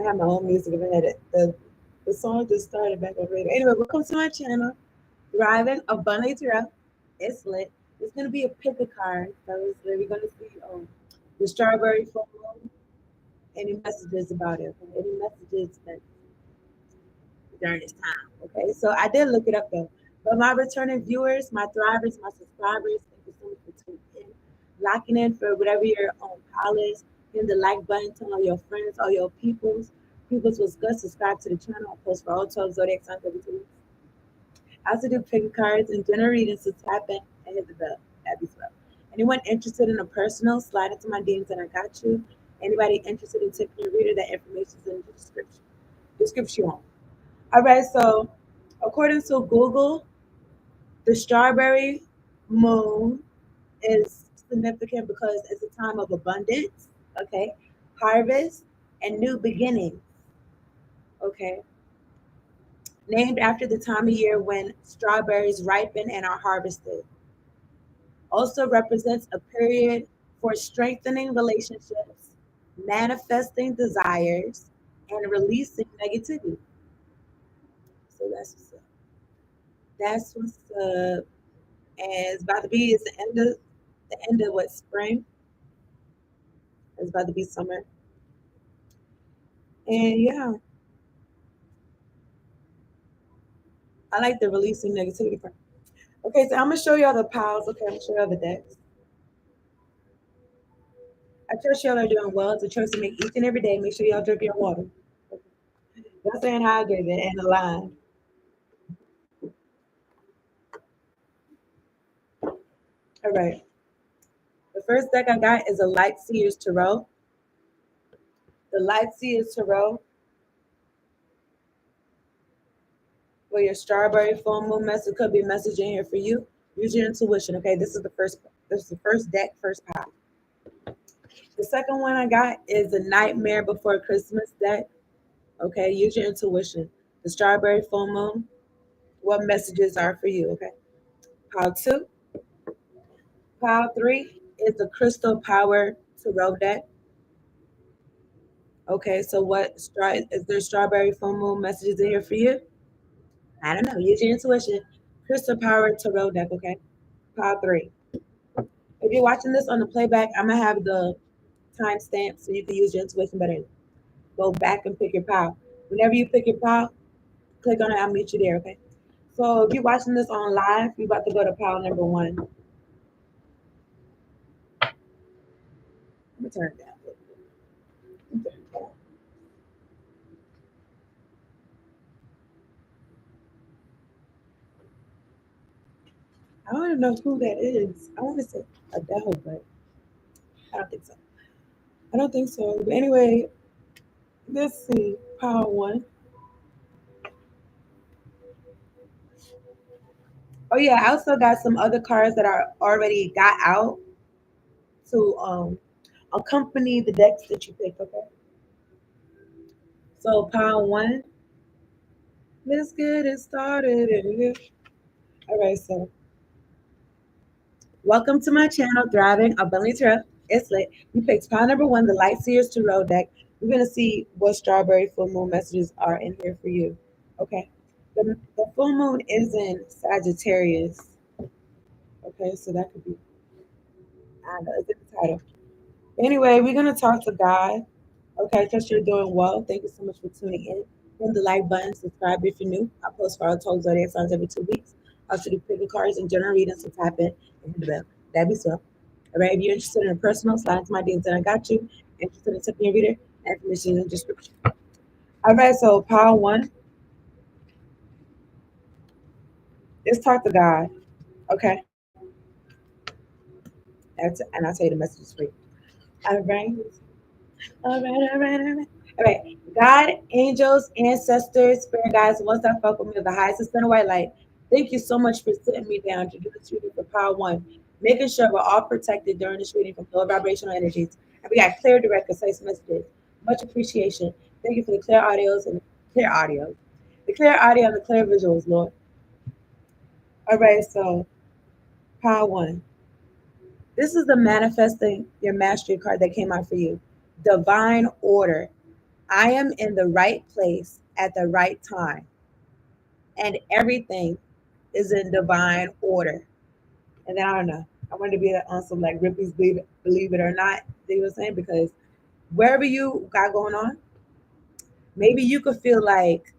have my own music in my head. The song just started back on radio. Anyway, welcome to my channel. Thriving Abundantly Throughout. It's lit. It's gonna be a pick a card. So we're gonna see the strawberry full moon. Any messages about it? Okay? Any messages that during this time? Okay, so I did look it up though. But my returning viewers, my thrivers, my subscribers, thank you so much for tuning in, locking in for whatever your call is. Hit the like button, tell all your friends, all your peoples. Peoples was good. Subscribe to the channel. I post for all 12 zodiac signs every 2 weeks. I also do pick cards and general readings, so tap in and hit the bell. That'd be swell. Anyone interested in a personal, slide into my DMs and I got you. Anybody interested in taking a reader, that information is in the description. Description. All right, so according to Google, the strawberry moon is significant because it's a time of abundance, okay, harvest, and new beginnings, okay, named after the time of year when strawberries ripen and are harvested. Also represents a period for strengthening relationships, manifesting desires, and releasing negativity. So that's what's up. That's what's up. And it's about to be, it's the end of what, spring. It's about to be summer. And yeah, I like the releasing negativity part. Okay, so I'm gonna show y'all the piles. Okay, I'm gonna show y'all the decks. I trust y'all are doing well. It's a choice to make each and every day. Make sure y'all drink your water. Y'all staying hydrated and aligned. All right. The first deck I got is a Light Seers Tarot. The Light Seers Tarot for your strawberry full moon message could be a message in here for you. Use your intuition. Okay, this is the first. This is the first deck, first pile. The second one I got is the Nightmare Before Christmas deck. Okay, use your intuition. The strawberry full moon. What messages are for you? Okay. Pile two. Pile three is the Crystal Power Tarot deck. Okay, so is there strawberry full moon messages in here for you? I don't know. Use your intuition. Crystal Power Tarot deck. Okay. Pile three. If you're watching this on the playback, I'm gonna have the timestamp so you can use your intuition better. Go back and pick your pile. Whenever you pick your pile, click on it. I'll meet you there. Okay. So if you're watching this on live, you're about to go to pile number one. Let me turn it down. Let me turn it down. I don't even know who that is. I want to say Adele, but I don't think so. I don't think so. But anyway, let's see. Pile one. Oh yeah, I also got some other cards that are already got out to accompany the decks that you picked. Okay. So pile one. Let's get it started. All right. So welcome to my channel, Thriving Abundantly Throughout. It's lit. You picked pile number one, the Light Seers Tarot deck. We're gonna see what strawberry full moon messages are in here for you. Okay. The full moon is in Saggitarius. Okay, so that could be, I don't know, it's in the title. Anyway, we're gonna talk to God. Okay, trust you're doing well. Thank you so much for tuning in. Hit the like button, subscribe if you're new. I post for our total zodiac signs every 2 weeks. I also do pick cards and general readings, so tap in and hit the bell. That'd be so. All right, if you're interested in a personal, slide into my DMs and I got you. Interested in tipping your reader, information in the description. All right, so pile one. Let's talk to God. Okay, and I'll tell you the messages for you. All right. All right. All right. God, angels, ancestors, spirit guides, ones that fuck with me of the highest extent of white light. Thank you so much for sitting me down to do this reading for Power One, making sure we're all protected during this reading from low vibrational energies. And we got clear, direct, concise messages. Much appreciation. Thank you for the clear audios and clear audio. The clear audio and the clear visuals, Lord. All right, so Power One. This is the manifesting your mastery card that came out for you. Divine order. I am in the right place at the right time, and everything is in divine order. And then I don't know. I wanted to be on some like Ripley's believe it or not. You know what I'm saying? Because wherever you got going on, maybe you could feel like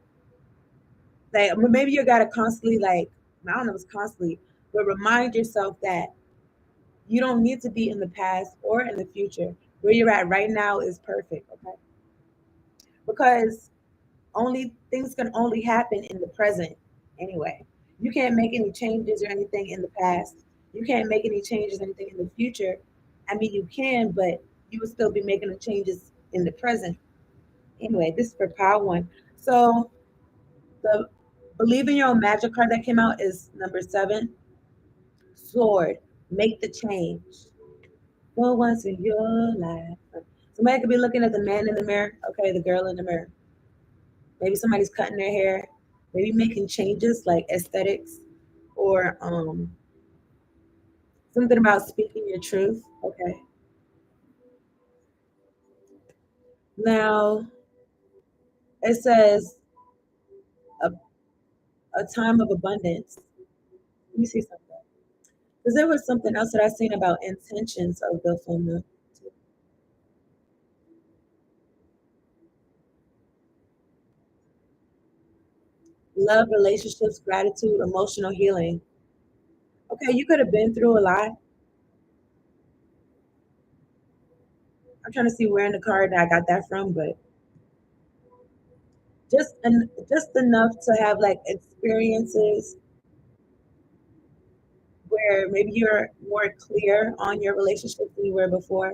maybe you gotta constantly like I don't know if it's constantly, but remind yourself that you don't need to be in the past or in the future. Where you're at right now is perfect, okay? Because only things can only happen in the present anyway. You can't make any changes or anything in the past. You can't make any changes or anything in the future. I mean, you can, but you would still be making the changes in the present. Anyway, this is for power one. So the believe in your own magic card that came out is number 7. Sword. Make the change. For once in your life. Somebody could be looking at the man in the mirror. Okay, the girl in the mirror. Maybe somebody's cutting their hair, maybe making changes like aesthetics or something about speaking your truth. Okay. Now it says a, a time of abundance. Let me see something. Because there was something else that I seen about intentions of the full moon. Love, relationships, gratitude, emotional healing. Okay, you could have been through a lot. I'm trying to see where in the card that I got that from, but just enough to have like experiences where maybe you're more clear on your relationship than you were before.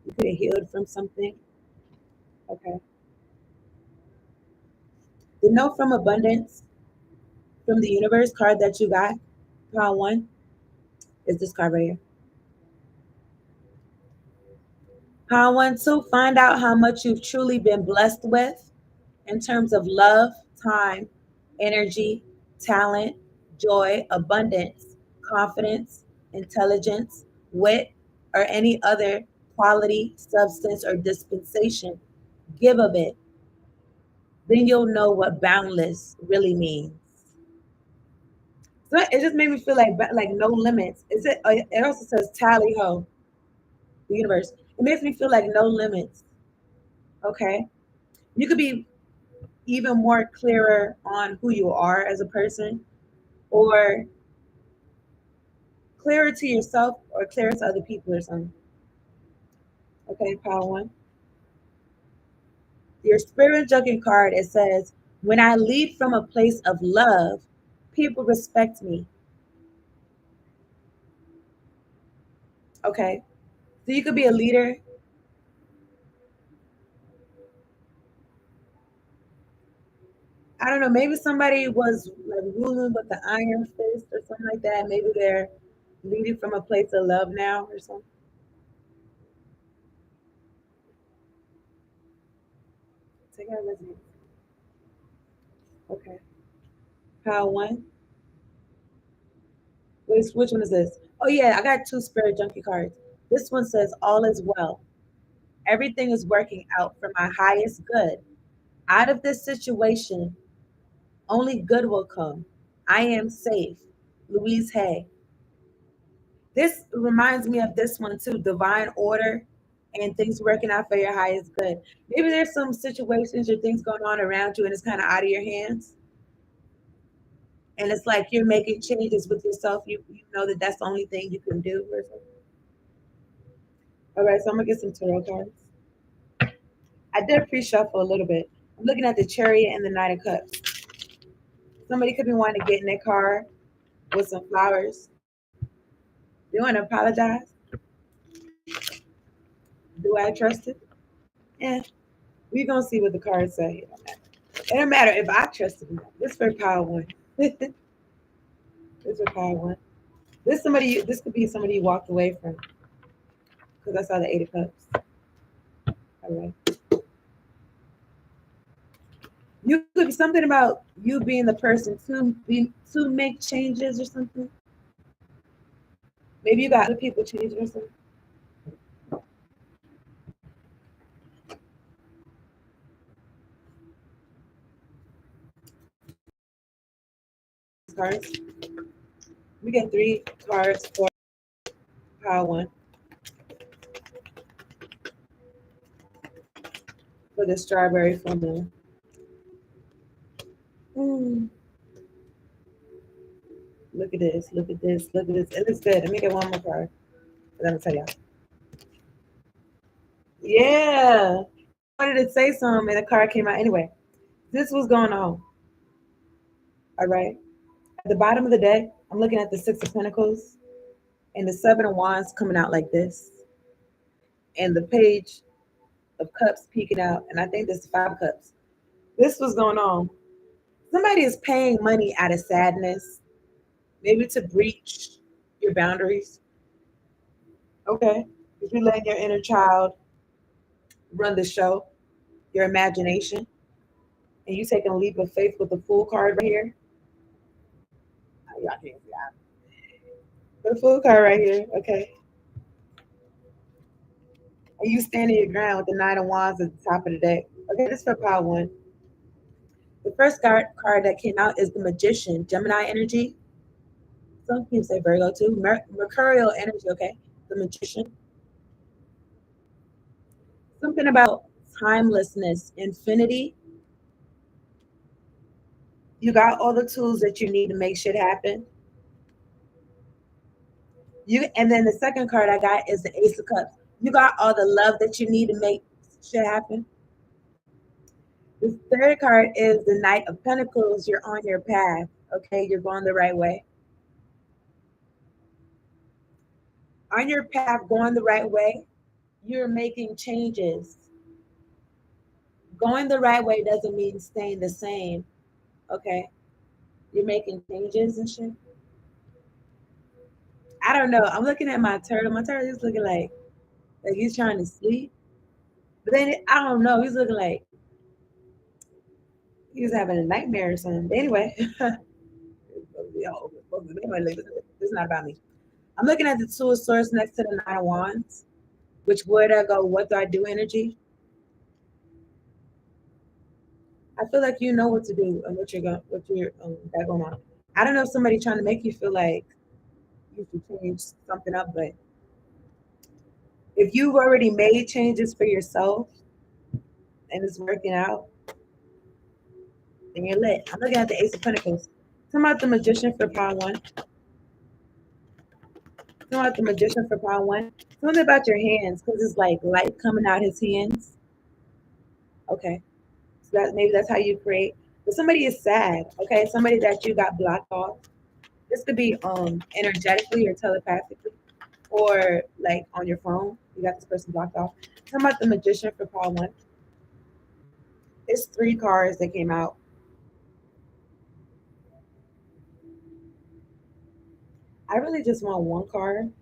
You could have healed from something. Okay. The note from abundance from the universe card that you got, pile one, is this card right here. Pile one, two, find out how much you've truly been blessed with in terms of love, time, energy, talent, joy, abundance, confidence, intelligence, wit, or any other quality, substance, or dispensation. Give of it. Then you'll know what boundless really means. So it just made me feel like no limits. Is it? It also says tally ho, the universe. It makes me feel like no limits. Okay, you could be even more clearer on who you are as a person, or clearer to yourself, or clearer to other people, or something. Okay, power one. Your spirit junkie card. It says, "When I lead from a place of love, people respect me." Okay, so you could be a leader. I don't know, maybe somebody was like ruling with the iron fist or something like that. Maybe they're leading from a place of love now or something. Take out resonance. Okay. Pile one. Which one is this? Oh yeah, I got two spirit junkie cards. This one says all is well. Everything is working out for my highest good. Out of this situation, only good will come. I am safe. Louise Hay. This reminds me of this one too, divine order and things working out for your highest good. Maybe there's some situations or things going on around you and it's kind of out of your hands. And it's like you're making changes with yourself. You know that that's the only thing you can do. Or something. All right, so I'm going to get some tarot cards. I did pre-shuffle a little bit. I'm looking at the Chariot and the Knight of Cups. Somebody could be wanting to get in their car with some flowers. They want to apologize. Do I trust it? Yeah, we're going to see what the cards say. It don't matter if I trust it or not. This for power one. This for power one. This somebody. This could be somebody you walked away from because I saw the 8 of Cups. All right. You could be something about you being the person to make changes or something. Maybe you got other people changing or something. cards. We get 3 cards for pile one for the strawberry formula. Mm. Look at this, look at this, look at this. It looks good. Let me get one more card. Let me tell y'all. Yeah. I wanted to say something and the card came out anyway. This was going on. All right. At the bottom of the deck, I'm looking at the Six of Pentacles and the Seven of Wands coming out like this. And the Page of Cups peeking out. And I think this is 5 cups. This was going on. Somebody is paying money out of sadness, maybe to breach your boundaries. Okay. If you let your inner child run the show, your imagination, and you taking a leap of faith with the Fool card right here. Y'all can't see that. The Fool card right here, okay. And you standing your ground with the Nine of Wands at the top of the deck. Okay, this is for pile one. The first card that came out is the Magician, Gemini energy. Some people say Virgo too. Mercurial energy, okay. The Magician. Something about timelessness, infinity. You got all the tools that you need to make shit happen. And then the second card I got is the Ace of Cups. You got all the love that you need to make shit happen. The third card is the Knight of Pentacles. You're on your path. Okay, you're going the right way. On your path, going the right way, you're making changes. Going the right way doesn't mean staying the same. Okay, you're making changes and shit. I don't know. I'm looking at my turtle. My turtle is looking like he's trying to sleep. But then I don't know. He's looking like he's having a nightmare or something. But anyway, it's not about me. I'm looking at the Two of Swords next to the Nine of Wands, which where do I go? What do I do? Energy. I feel like you know what to do and what you're got going on. I don't know if somebody trying to make you feel like you should change something up, but if you've already made changes for yourself and it's working out, then you're lit. I'm looking at the Ace of Pentacles. Talking about the Magician for pile one. Talking about the Magician for pile one. Something about your hands, because it's like light coming out his hands. Okay. So that maybe that's how you create. But somebody is sad, okay? Somebody that you got blocked off. This could be energetically or telepathically, or like on your phone. You got this person blocked off. Talking about the Magician for pile one. It's 3 cards that came out. I really just want one card.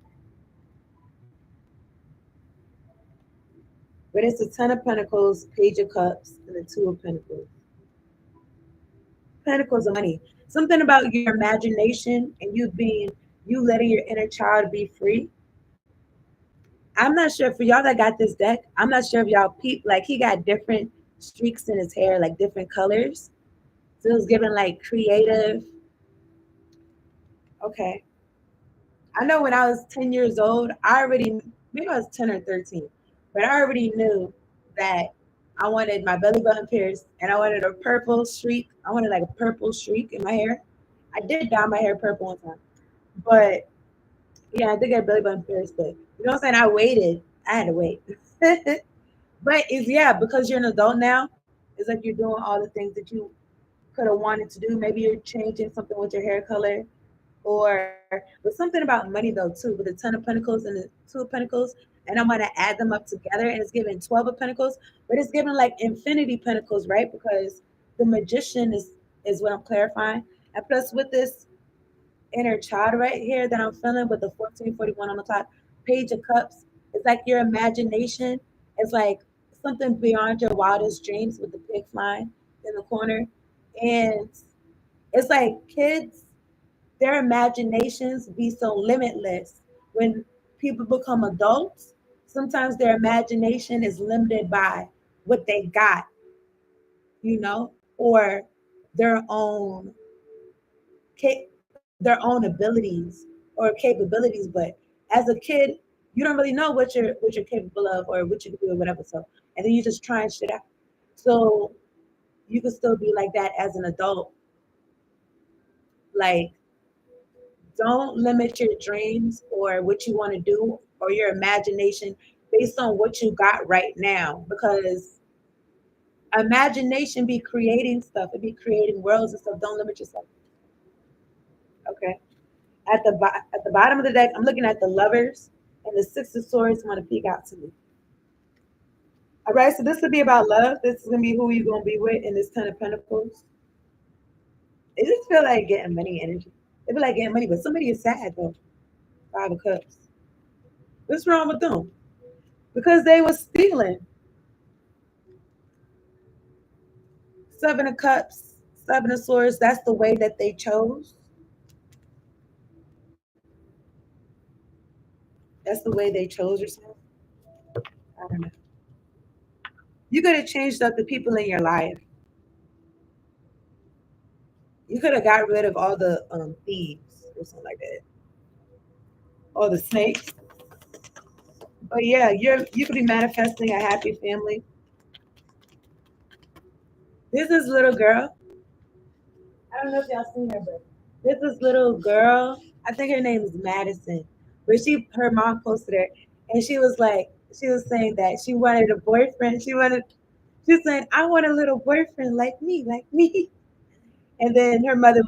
But it's the Ten of Pentacles, Page of Cups, and the Two of Pentacles. Pentacles of money. Something about your imagination and you letting your inner child be free. I'm not sure for y'all that got this deck. I'm not sure if y'all peep like he got different streaks in his hair, like different colors. So it was given like creative. Okay. I know when I was 10 years old, maybe I was 10 or 13, but I already knew that I wanted my belly button pierced and I wanted a purple streak. I wanted like a purple streak in my hair. I did dye my hair purple one time, but yeah, I did get belly button pierced. But you know what I'm saying? I waited. I had to wait. But because you're an adult now, it's like you're doing all the things that you could have wanted to do. Maybe you're changing something with your hair color but something about money though too, with the Ten of Pentacles and the Two of Pentacles, and I'm gonna add them up together, and it's giving 12 of Pentacles, but it's giving like infinity Pentacles, right? Because the Magician is what I'm clarifying, and plus with this inner child right here that I'm feeling with the 1441 on the top, Page of Cups, it's like your imagination is like something beyond your wildest dreams with the pig flying in the corner, and it's like kids their imaginations be so limitless. When people become adults, sometimes their imagination is limited by what they got, or their own their own abilities or capabilities. But as a kid, you don't really know what you're capable of or what you can do or whatever. So and then you just trying shit out. So you can still be like that as an adult. Like, don't limit your dreams or what you want to do or your imagination based on what you got right now, because imagination be creating stuff, it be creating worlds and stuff. Don't limit yourself. Okay. At the bottom of the deck, I'm looking at the lovers and the six of swords want to peek out to me. All right, so this could be about love. This is gonna be who you're gonna be with in this 10 of Pentacles. It just feel like getting money energy. It feel like getting money, but somebody is sad though. 5 of Cups. What's wrong with them? Because they were stealing. 7 of Cups, 7 of Swords. That's the way that they chose. That's the way they chose yourself. I don't know. You could have changed up the people in your life. You could have got rid of all the thieves or something like that, or the snakes. But yeah, you could be manifesting a happy family. This little girl. I don't know if y'all seen her, but this little girl. I think her name is Madison. But her mom posted her, and she was saying that she wanted a boyfriend. She was saying, I want a little boyfriend like me, like me. And then her mother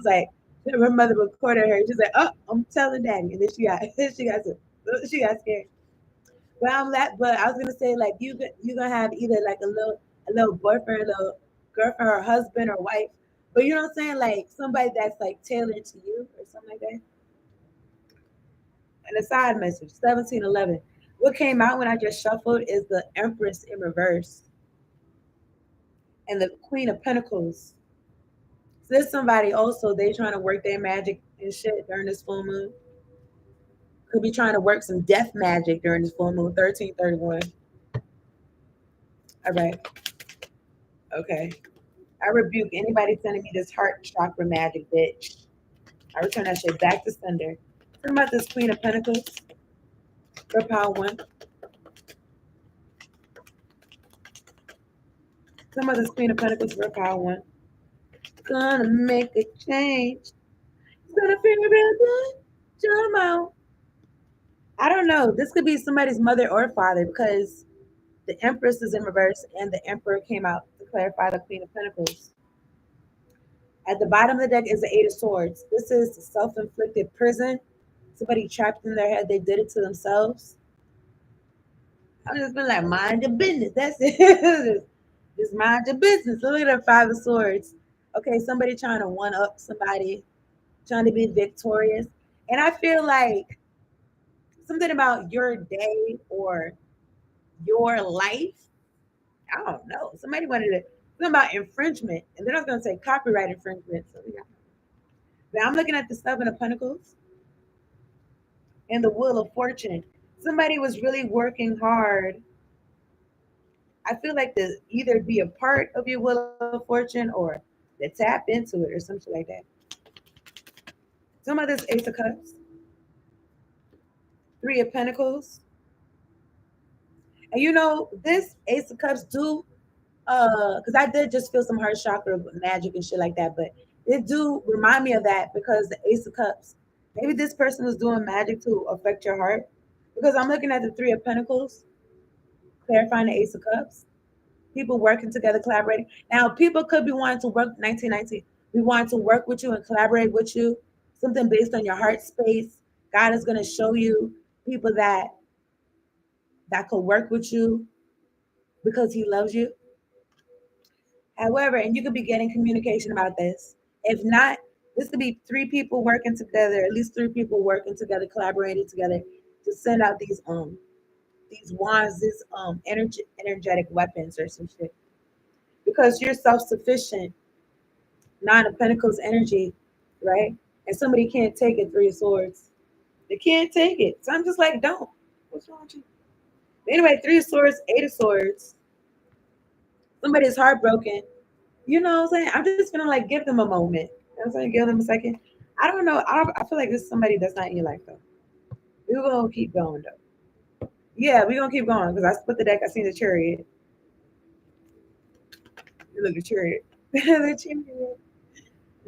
recorded her. She's like, oh, I'm telling daddy. And then she got scared. But I was gonna say like you gonna have either like a little boyfriend, a little girlfriend, or husband or wife. But you know what I'm saying? Like somebody that's like tailored to you or something like that. And a side message, 1711. What came out when I just shuffled is the Empress in reverse and the Queen of Pentacles. So there's somebody also, they trying to work their magic and shit during this full moon. Could be trying to work some death magic during this full moon, 1331. All right. Okay. I rebuke anybody sending me this heart chakra magic, bitch. I return that shit back to sender. Talking about this Queen of Pentacles for power one. Talking about this Queen of Pentacles for power one. Gonna make a change. It's gonna feel real good. Come out. I don't know. This could be somebody's mother or father because the Empress is in reverse and the Emperor came out to clarify the Queen of Pentacles. At the bottom of the deck is the Eight of Swords. This is self-inflicted prison. Somebody trapped in their head. They did it to themselves. I'm just been like, mind your business. That's it. Just mind your business. Look at that 5 of Swords. Okay, somebody trying to one up somebody, trying to be victorious. And I feel like something about your day or your life. I don't know. Somebody wanted to something about infringement, and then I was going to say copyright infringement. So yeah. Now I'm looking at the 7 of Pentacles and the Wheel of Fortune. Somebody was really working hard. I feel like to either be a part of your Wheel of Fortune or to tap into it or something like that. Some of this Ace of Cups, 3 of Pentacles. And you know, this Ace of Cups do because I did just feel some heart chakra magic and shit like that, but it do remind me of that because the Ace of Cups. Maybe this person was doing magic to affect your heart. Because I'm looking at the 3 of Pentacles, clarifying the Ace of Cups. People working together, collaborating. Now, people could be wanting to work 1919. We want to work with you and collaborate with you. Something based on your heart space. God is going to show you people that could work with you because He loves you. However, and you could be getting communication about this. If not, this could be 3 people working together, at least 3 people working together, collaborating together to send out these wands, these energetic weapons or some shit. Because you're self-sufficient, 9 of Pentacles energy, right? And somebody can't take it, 3 of Swords. They can't take it. So I'm just like, don't. What's wrong with you? Anyway, 3 of Swords, 8 of Swords. Somebody's heartbroken. You know what I'm saying? I'm just gonna like give them a moment. You know what I'm saying? Give them a second. I don't know. I feel like this is somebody that's not in your life though. We're gonna keep going though. Yeah, we're gonna keep going because I split the deck. I seen the chariot. You look at chariot. The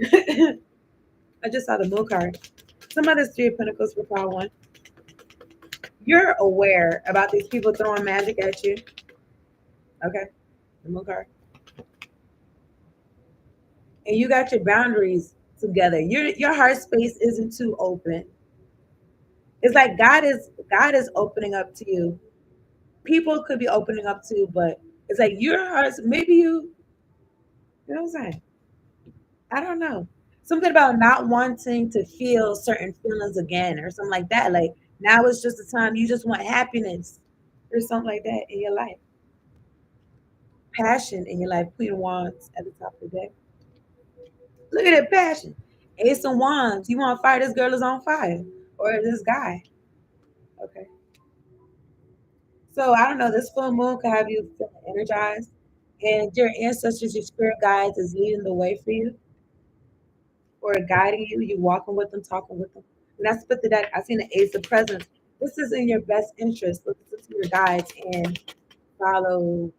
chariot. I just saw the moon card. Some other three of pentacles for power one. You're aware about these people throwing magic at you. Okay. The moon card. And you got your boundaries together. Your heart space isn't too open. It's like God is opening up to you. People could be opening up to, but it's like your heart's maybe you know what I'm saying? I don't know. Something about not wanting to feel certain feelings again or something like that. Like now it's just the time you just want happiness or something like that in your life. Passion in your life. Queen of Wands at the top of the deck. Look at that passion. Ace of Wands. You want to fire? This girl is on fire. Or this guy. Okay. So I don't know. This full moon could have you feeling energized. And your ancestors, your spirit guides is leading the way for you or guiding you. You walking with them, talking with them. And I split the deck. I seen the Ace of Presence. This is in your best interest. Listen to your guides and follow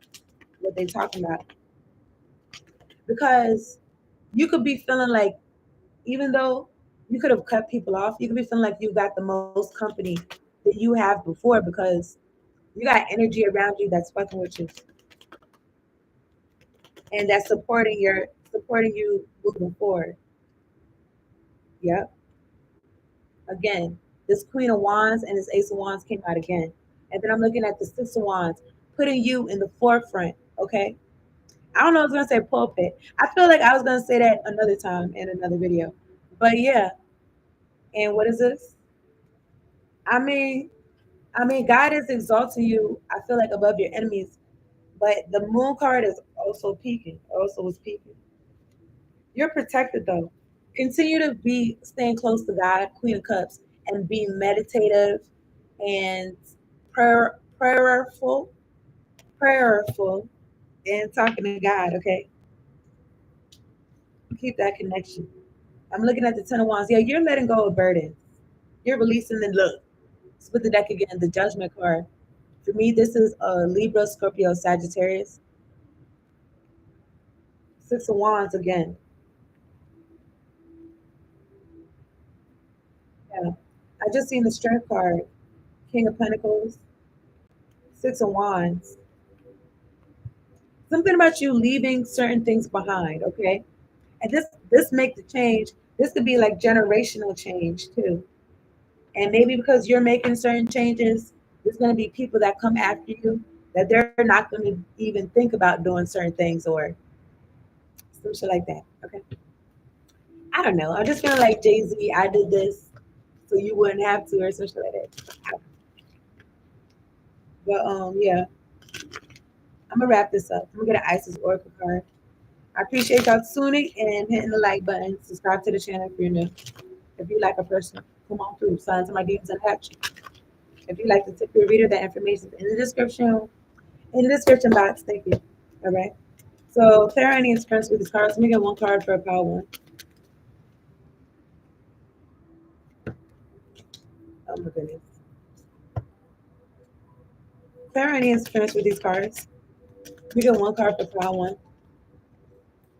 what they're talking about. Because you could be feeling like, even though you could have cut people off, you could be feeling like you got the most company that you have before because you got energy around you that's fucking with you and that's supporting you moving forward. Yep. Again, this Queen of Wands and this Ace of Wands came out again. And then I'm looking at the Six of Wands, putting you in the forefront. Okay. I don't know, I was gonna say pulpit. I feel like I was gonna say that another time in another video. But yeah. And what is this? I mean, God is exalting you, I feel like above your enemies, but the moon card is also peaking, also was peaking. You're protected though. Continue to be staying close to God, Queen of Cups, and be meditative and prayerful, prayerful, and talking to God. Okay, keep that connection. I'm looking at the Ten of Wands. Yeah, you're letting go of burdens. You're releasing the look. Split the deck again. The Judgment card. For me, this is a Libra, Scorpio, Saggitarius. Six of Wands again. Yeah, I just seen the Strength card. King of Pentacles, Six of Wands. Something about you leaving certain things behind, okay? And this make the change. This could be like generational change too. And maybe because you're making certain changes, there's going to be people that come after you that they're not going to even think about doing certain things or some shit like that. Okay. I don't know. I'm just feeling like Jay-Z, I did this so you wouldn't have to or some shit like that. But yeah, I'm gonna wrap this up. I'm gonna get an Isis Oracle card. I appreciate y'all tuning and hitting the like button. Subscribe to the channel if you're new. If you like a person, come on through. Sign to my demons and hatch. If you like to tip your reader, that information is in the description. In the description box. Thank you. All right. So Clarion is friends with these cards. Let me get one card for a power one. Oh my goodness. Clarion is friends with these cards. Let me get one card for power one.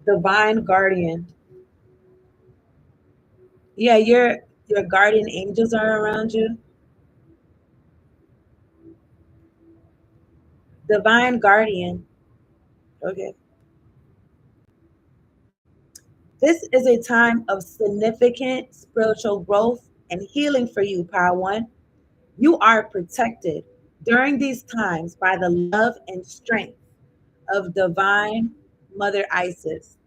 Divine Guardian. Yeah, your guardian angels are around you. Divine Guardian. Okay. This is a time of significant spiritual growth and healing for you, Power One. You are protected during these times by the love and strength of divine Mother Isis.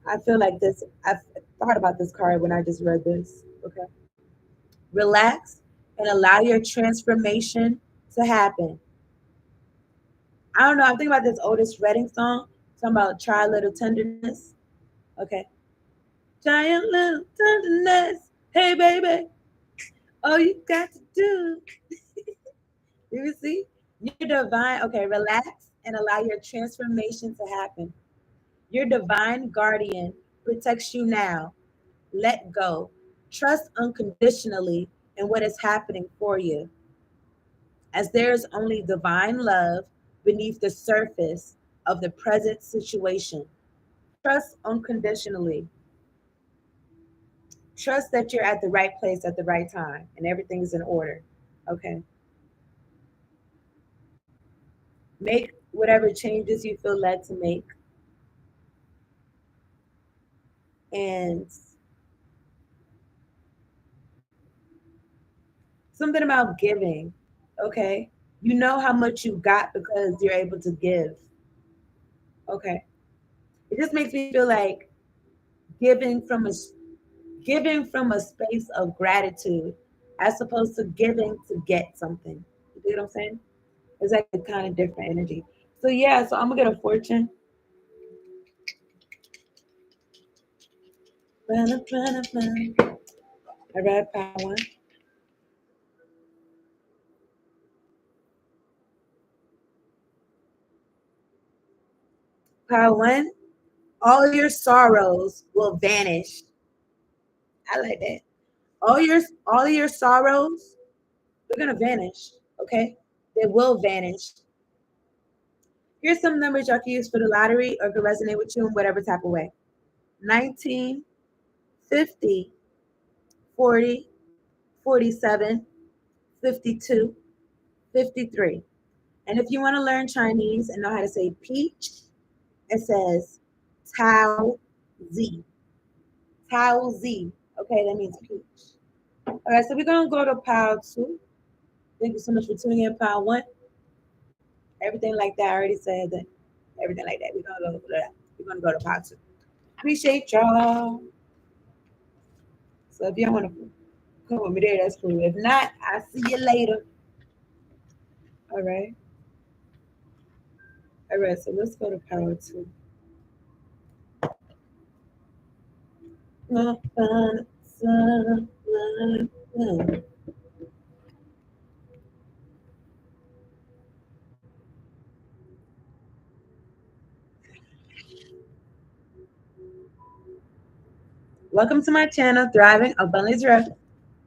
I feel like this, I've thought about this card when I just read this. Okay. Relax and allow your transformation to happen. I don't know. I'm thinking about this Otis Redding song, talking about try a little tenderness. Okay. Giant little tenderness. Hey, baby. All you got to do. You see? You're divine. Okay, relax and allow your transformation to happen. Your divine guardian protects you now. let go. Trust unconditionally in what is happening for you, as there is only divine love beneath the surface of the present situation. Trust unconditionally. Trust that you're at the right place at the right time and everything's in order. Okay. Make whatever changes you feel led to make. And something about giving. Okay. You know how much you got because you're able to give. Okay. It just makes me feel like giving from a giving from a space of gratitude as opposed to giving to get something. You get what I'm saying? It's like a kind of different energy. So yeah, so I'm gonna get a fortune. I read power one. Power one. All your sorrows will vanish. I like that. All your sorrows, they're gonna vanish. Okay, they will vanish. Here's some numbers y'all can use for the lottery or can resonate with you in whatever type of way. 19, 50, 40, 47, 52, 53. And if you want to learn Chinese and know how to say peach, it says Tao Z. Tao Z. Okay, that means peach. All right, so we're going to go to Pile 2. Thank you so much for tuning in, Pile 1. Everything like that, I already said that. Everything like that. We're gonna go to Pile 2. Appreciate y'all. So if y'all want to come with me there, that's cool. If not, I'll see you later. All right. All right, so let's go to Power 2. Welcome to my channel, Thriving Abundantly Rest.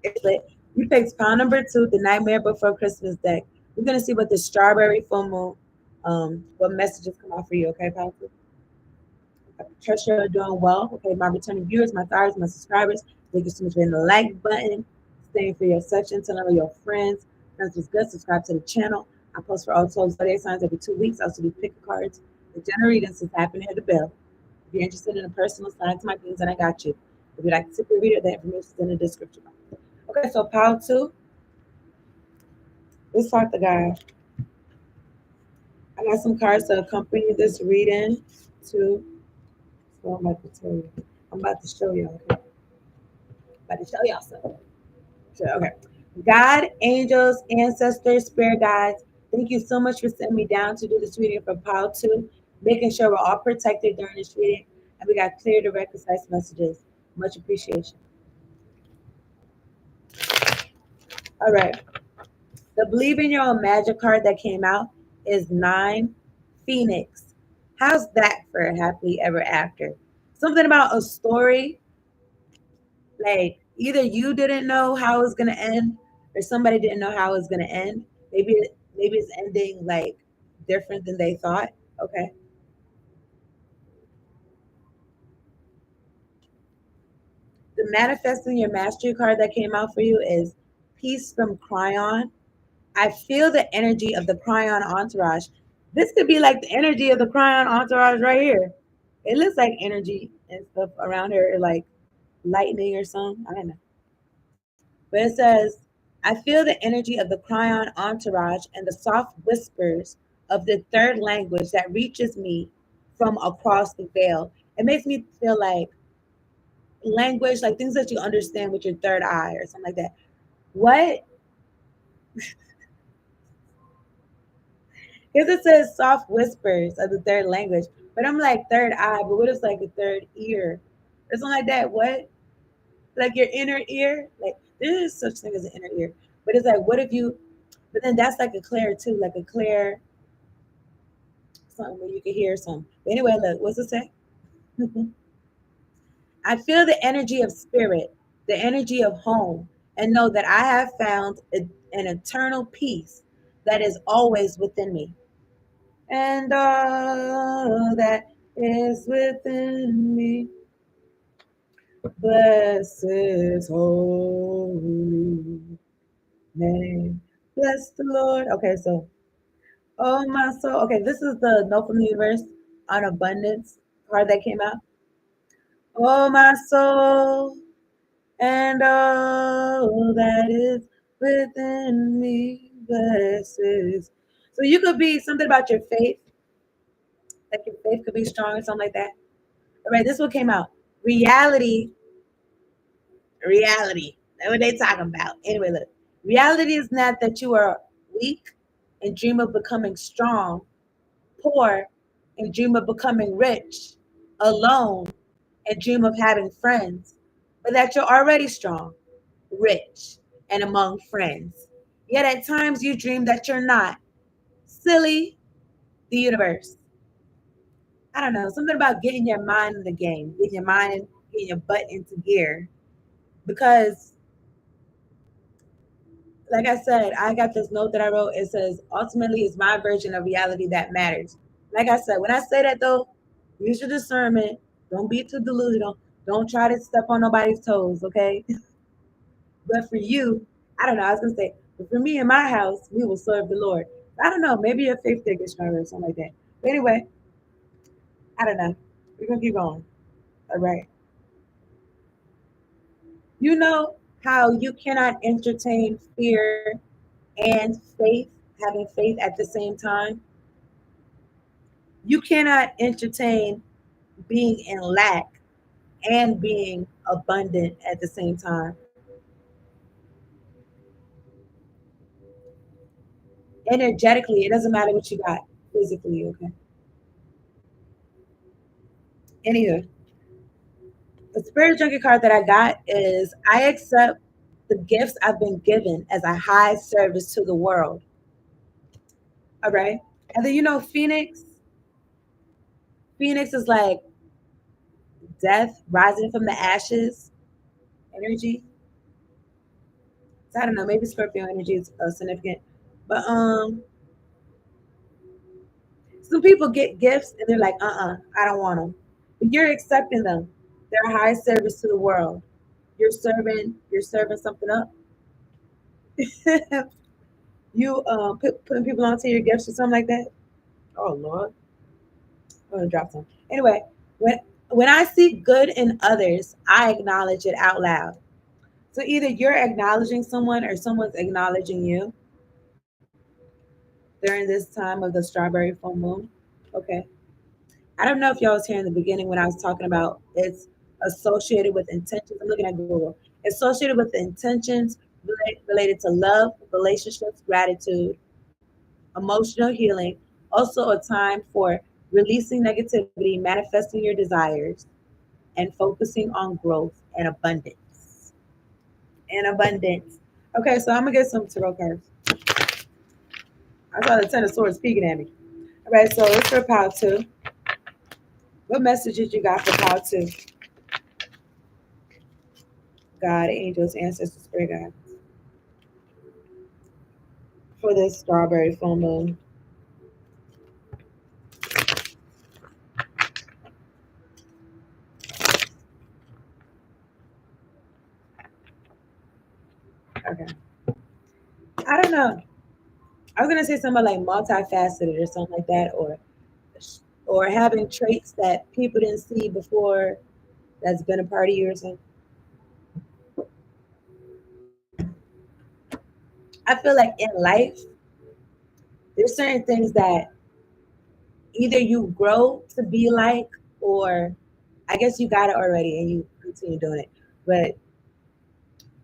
It's lit. You picked pile number 2, the Nightmare Before Christmas deck. We're gonna see what the strawberry full moon, what messages come out for you, okay, pile 2? I trust you're doing well. Okay, my returning viewers, my followers, my subscribers, thank you so much for hitting the like button, staying for your section, telling all your friends. Friends was good. Subscribe to the channel. I post for all 12 zodiac signs every 2 weeks. I also do pick cards. The general readings is happening at the bell. If you're interested in a personal sign to my beings, then I got you. If you'd like to tip your reader, the information is in the description. Okay, so pile 2. Let's start the guy. I got some cards to accompany this reading too. So I'm about to tell you. I'm about to show y'all. Okay? I'm about to show y'all something. So, okay. God, angels, ancestors, spirit guides, thank you so much for sending me down to do this reading for pile 2, making sure we're all protected during this reading and we got clear, direct, concise messages. Much appreciation. All right. The Believe in Your Own Magic card that came out is 9 Phoenix. How's that for a happily ever after? Something about a story, like either you didn't know how it was gonna end, or somebody didn't know how it was gonna end. Maybe it's ending like different than they thought. Okay. The Manifesting Your Mastery card that came out for you is Peace from Cryon. I feel the energy of the Cryon entourage. This could be like the energy of the Cryon entourage right here. It looks like energy and stuff around her, like lightning or something. I don't know. But it says, I feel the energy of the Cryon entourage and the soft whispers of the third language that reaches me from across the veil. It makes me feel like language, like things that you understand with your third eye or something like that. What? Because it says soft whispers of the third language, but I'm like third eye, but what is like a third ear or something like that? What? Like your inner ear? Like there is such thing as an inner ear, but it's like what if you? But then that's like a clair too, like a clair something where you can hear something. But anyway, look, what's it say? I feel the energy of spirit, the energy of home, and know that I have found an eternal peace that is always within me. And all that is within me, bless his holy name. Bless the Lord. Okay, so, oh my soul. Okay, this is the Note from the Universe on abundance card that came out. Oh my soul, and all that is within me blesses. So you could be something about your faith, like your faith could be strong or something like that. All right, this one came out. Reality. That's what they talking about. Anyway, look. Reality is not that you are weak and dream of becoming strong, poor and dream of becoming rich, alone and dream of having friends, but that you're already strong, rich, and among friends. Yet at times you dream that you're not. Silly, the universe. I don't know, something about getting your mind in the game, getting your mind in, getting your butt into gear. Because, like I said, I got this note that I wrote. It says, ultimately, it's my version of reality that matters. Like I said, when I say that though, use your discernment. Don't be too delusional. Don't try to step on nobody's toes, okay? But for you, I don't know. I was gonna say, but for me in my house, we will serve the Lord. I don't know. Maybe your faith gets stronger or something like that. But anyway, I don't know. We're gonna keep going. All right. You know how you cannot entertain fear and faith, having faith at the same time. You cannot entertain being in lack and being abundant at the same time. Energetically, it doesn't matter what you got physically, okay? Anywho, the spirit junkie card that I got is I accept the gifts I've been given as a high service to the world. All right. And then Phoenix is like death rising from the ashes energy. So I don't know, maybe Scorpio energy is significant. But some people get gifts and they're like, I don't want them. But you're accepting them. They're a high service to the world. You're serving something up. You putting people onto your gifts or something like that. Oh Lord, I'm gonna drop some. Anyway, when I see good in others, I acknowledge it out loud. So either you're acknowledging someone or someone's acknowledging you during this time of the strawberry full moon. Okay. I don't know if y'all was here in the beginning when I was talking about it's associated with intentions. I'm looking at Google. Associated with intentions related to love, relationships, gratitude, emotional healing. Also, a time for releasing negativity, manifesting your desires, and focusing on growth and abundance. And abundance. Okay, so I'm gonna get some tarot cards. I saw the Ten of Swords peeking at me. All right, so it's for pile two. What messages you got for pile two? God, angels, ancestors, spirit guide for this strawberry full moon. Okay. I don't know. I was gonna say something like multifaceted or something like that, or having traits that people didn't see before that's been a part of you or something. I feel like in life, there's certain things that either you grow to be like, or I guess you got it already and you continue doing it. But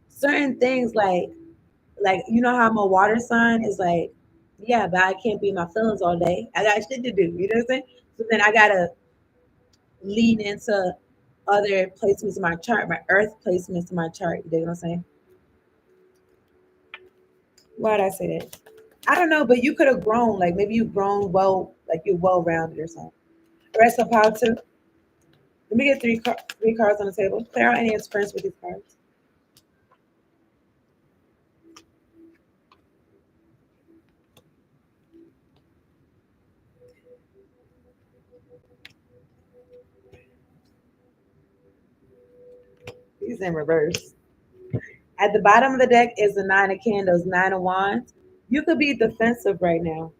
certain things like you know how I'm a water sign is like, yeah, but I can't be in my feelings all day. I got shit to do. You know what I'm saying? So then I gotta lean into other placements in my chart, my earth placements in my chart. You know what I'm saying? Why did I say that? I don't know, but you could have grown. Like maybe you've grown well, like you're well rounded or something. The rest of how to Let me get three cards on the table. Clear out any interference with these cards. These in reverse. At the bottom of the deck is the Nine of Candles, Nine of Wands. You could be defensive right now.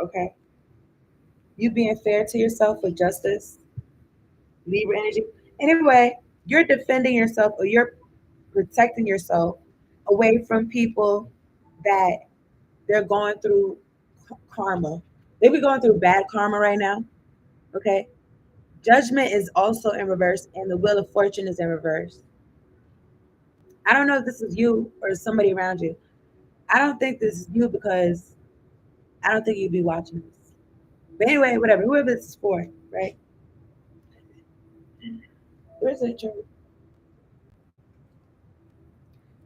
Okay. You being fair to yourself with justice, Libra energy. Anyway, you're defending yourself or you're protecting yourself away from people that they're going through karma. They be going through bad karma right now. Okay. Judgment is also in reverse, and the Wheel of Fortune is in reverse. I don't know if this is you or somebody around you. I don't think this is you because I don't think you'd be watching this. But anyway, whatever. Whoever this is for, right? Where's the truth?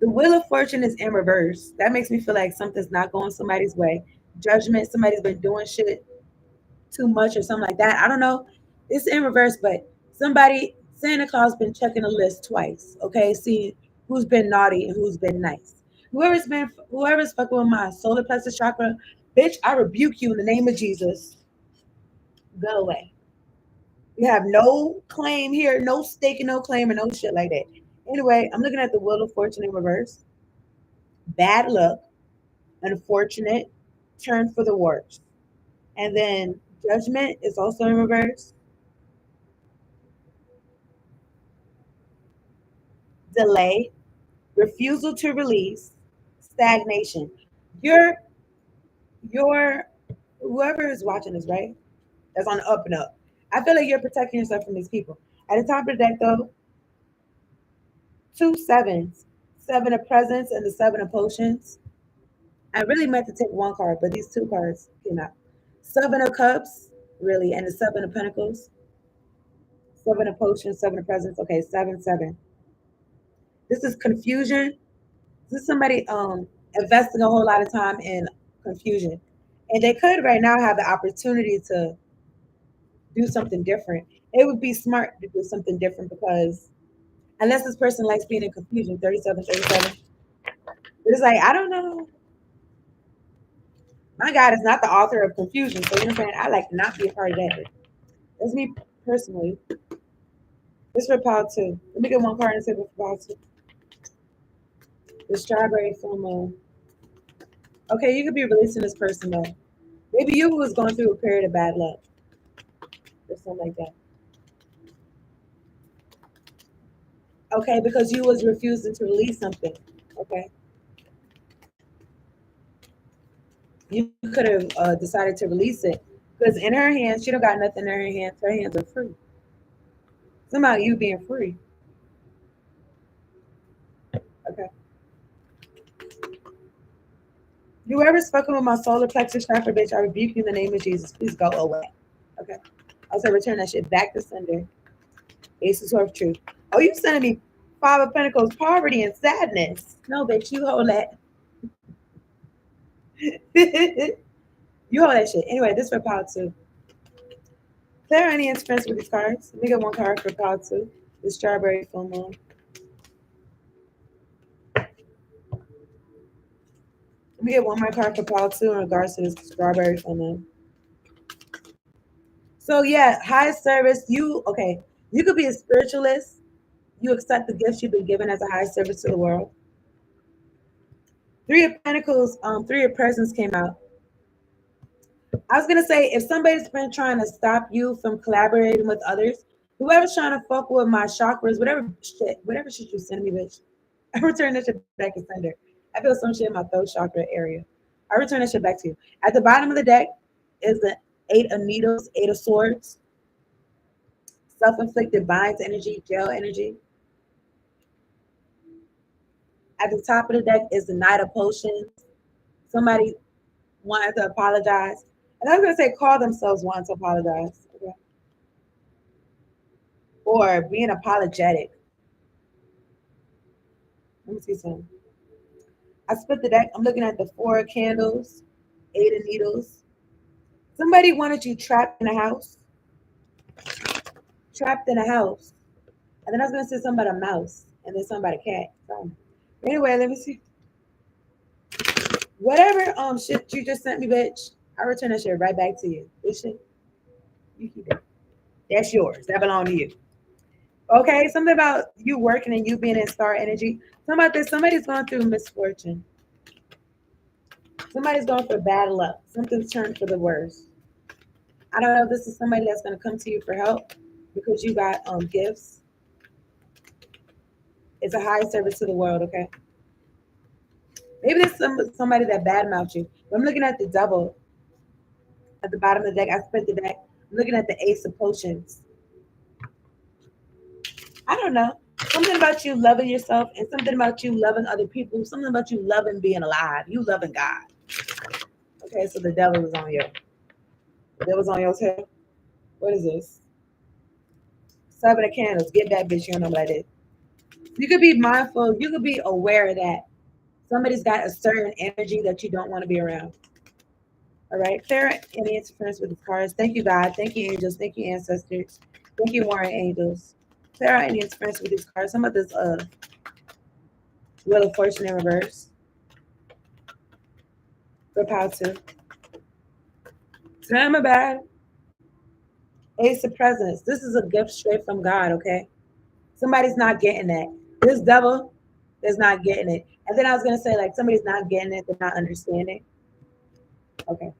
The Wheel of Fortune is in reverse. That makes me feel like something's not going somebody's way. Judgment, somebody's been doing shit too much or something like that. I don't know. It's in reverse, but Santa Claus been checking the list twice. Okay, see who's been naughty and who's been nice. Whoever's fucking with my solar plexus chakra, bitch, I rebuke you in the name of Jesus. Go away. You have no claim here, no stake and no claim or no shit like that. Anyway, I'm looking at the Wheel of Fortune in reverse. Bad luck, unfortunate, turn for the worst. And then Judgment is also in reverse. Delay, refusal to release, stagnation. You're you're whoever is watching this, right? That's on the up and up. I feel like you're protecting yourself from these people. At the top of the deck, though, two sevens, seven of presents and the seven of potions. I really meant to take one card, but these two cards came out. Seven of cups, really, and the seven of pentacles. Seven of potions, seven of presents. Okay, seven, seven. This is confusion. This is somebody investing a whole lot of time in confusion. And they could right now have the opportunity to do something different. It would be smart to do something different because unless this person likes being in confusion, 37, 37. But it's like, I don't know. My God is not the author of confusion. So you know what I'm saying? I like to not be a part of that. That's me personally. This for power two. Let me get one card and say for power two. The strawberry full moon. Okay, you could be releasing this person though. Maybe you was going through a period of bad luck or something like that. Okay, because you was refusing to release something. Okay, you could have decided to release it because in her hands, she don't got nothing in her hands. Her hands are free. Somehow you being free. Okay. Whoever's fucking with my solar plexus chakra, bitch, I rebuke you in the name of Jesus. Please go away. Okay. I'll say return that shit back to sender. Ace of Swords truth. Oh, you sending me Five of Pentacles, poverty and sadness. No, bitch, you hold that. You hold that shit. Anyway, this for power two. Clear any interference with these cards. Let me get one card for power two. The strawberry full moon. Let me get one more card for power two in regards to this strawberry full moon. So yeah, high service. You could be a spiritualist. You accept the gifts you've been given as a high service to the world. Three of Pentacles, three of Presents came out. I was gonna say if somebody's been trying to stop you from collaborating with others, whoever's trying to fuck with my chakras, whatever shit you send me, bitch, I return that shit back to sender. I feel some shit in my throat chakra area. I return that shit back to you. At the bottom of the deck is the Eight of Needles, Eight of Swords, self-inflicted binds energy, jail energy. At the top of the deck is the Knight of Potions. Somebody wanted to apologize. And I was going to say call themselves wanting to apologize. Okay? Or being apologetic. Let me see something. I split the deck. I'm looking at the Four of Candles, Eight of Needles. Somebody wanted you trapped in a house. trapped in a house. And then I was gonna say something about a mouse and then something about a cat. Anyway, let me see. Whatever shit you just sent me, bitch, I return that shit right back to you. This shit, you keep it. That's yours. That belongs to you. Okay, something about you working and you being in star energy. Something about this. Somebody's going through misfortune. Somebody's going for bad luck. Something's turned for the worse. I don't know if this is somebody that's going to come to you for help because you got gifts. It's a high service to the world, okay? Maybe there's somebody that badmouthed you. But I'm looking at the double at the bottom of the deck. I split the deck. I'm looking at the ace of potions. I don't know. Something about you loving yourself and something about you loving other people. Something about you loving being alive. You loving God. Okay, so the devil is on you. The devil's on your tail. What is this? Seven of candles. Get that bitch. You don't know what I did. You could be mindful. You could be aware that somebody's got a certain energy that you don't want to be around. All right. Clear any interference with the cards. Thank you, God. Thank you, angels. Thank you, ancestors. Thank you, warring angels. Clear out any interference with these cards. Some of this Wheel of Fortune in reverse. For power two. Time about Ace of Presents. This is a gift straight from God, okay? Somebody's not getting that. This devil is not getting it. And then I was gonna say, like, somebody's not getting it, they're not understanding. Okay.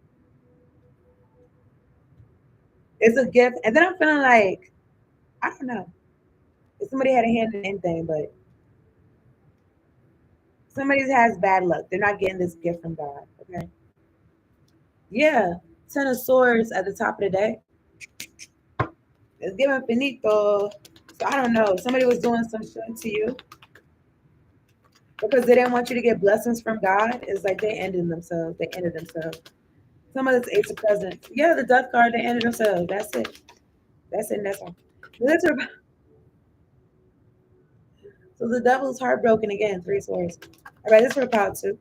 It's a gift. And then I'm feeling like, I don't know. If somebody had a hand in anything, but somebody has bad luck. They're not getting this gift from God. Okay. Yeah. Ten of Swords at the top of the day. It's giving finito. So I don't know. Somebody was doing some shit to you because they didn't want you to get blessings from God. It's like they ended themselves. They ended themselves. Some of this Ace of Presents. Yeah, the death card, they ended themselves. That's it. That's it. And that's all. So the devil's heartbroken again. Three swords. All right, this for power two.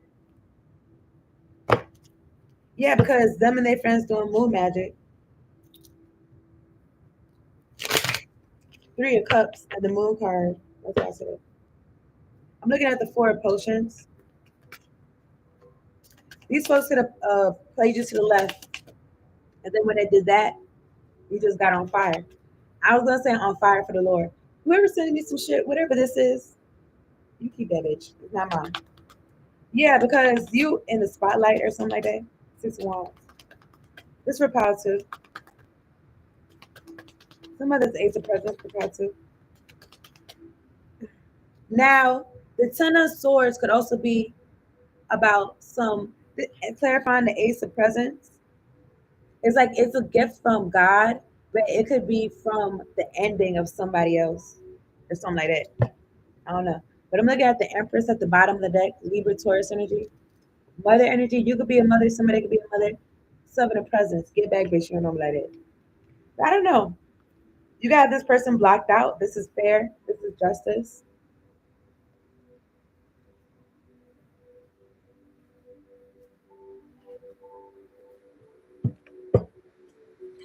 Yeah, because them and their friends doing moon magic. Three of Cups and the Moon card. That's what I said. I'm looking at the Four of Potions. These folks could have played you to the left, and then when they did that, you just got on fire. I was gonna say on fire for the Lord. Whoever sending me some shit, whatever this is, you keep that bitch. It's not mine. Yeah, because you in the spotlight or something like that. Six of Wands. This for power two. Some of this Ace of Presents for power two. Now, the Ten of Swords could also be about some clarifying the Ace of Presents. It's like it's a gift from God, but it could be from the ending of somebody else or something like that. I don't know. But I'm looking at the Empress at the bottom of the deck, Libra Taurus energy. Mother energy, you could be a mother, somebody could be a mother. Seven of Presents. Get back, bitch. You don't know like that. I don't know. You got this person blocked out. This is fair. This is justice.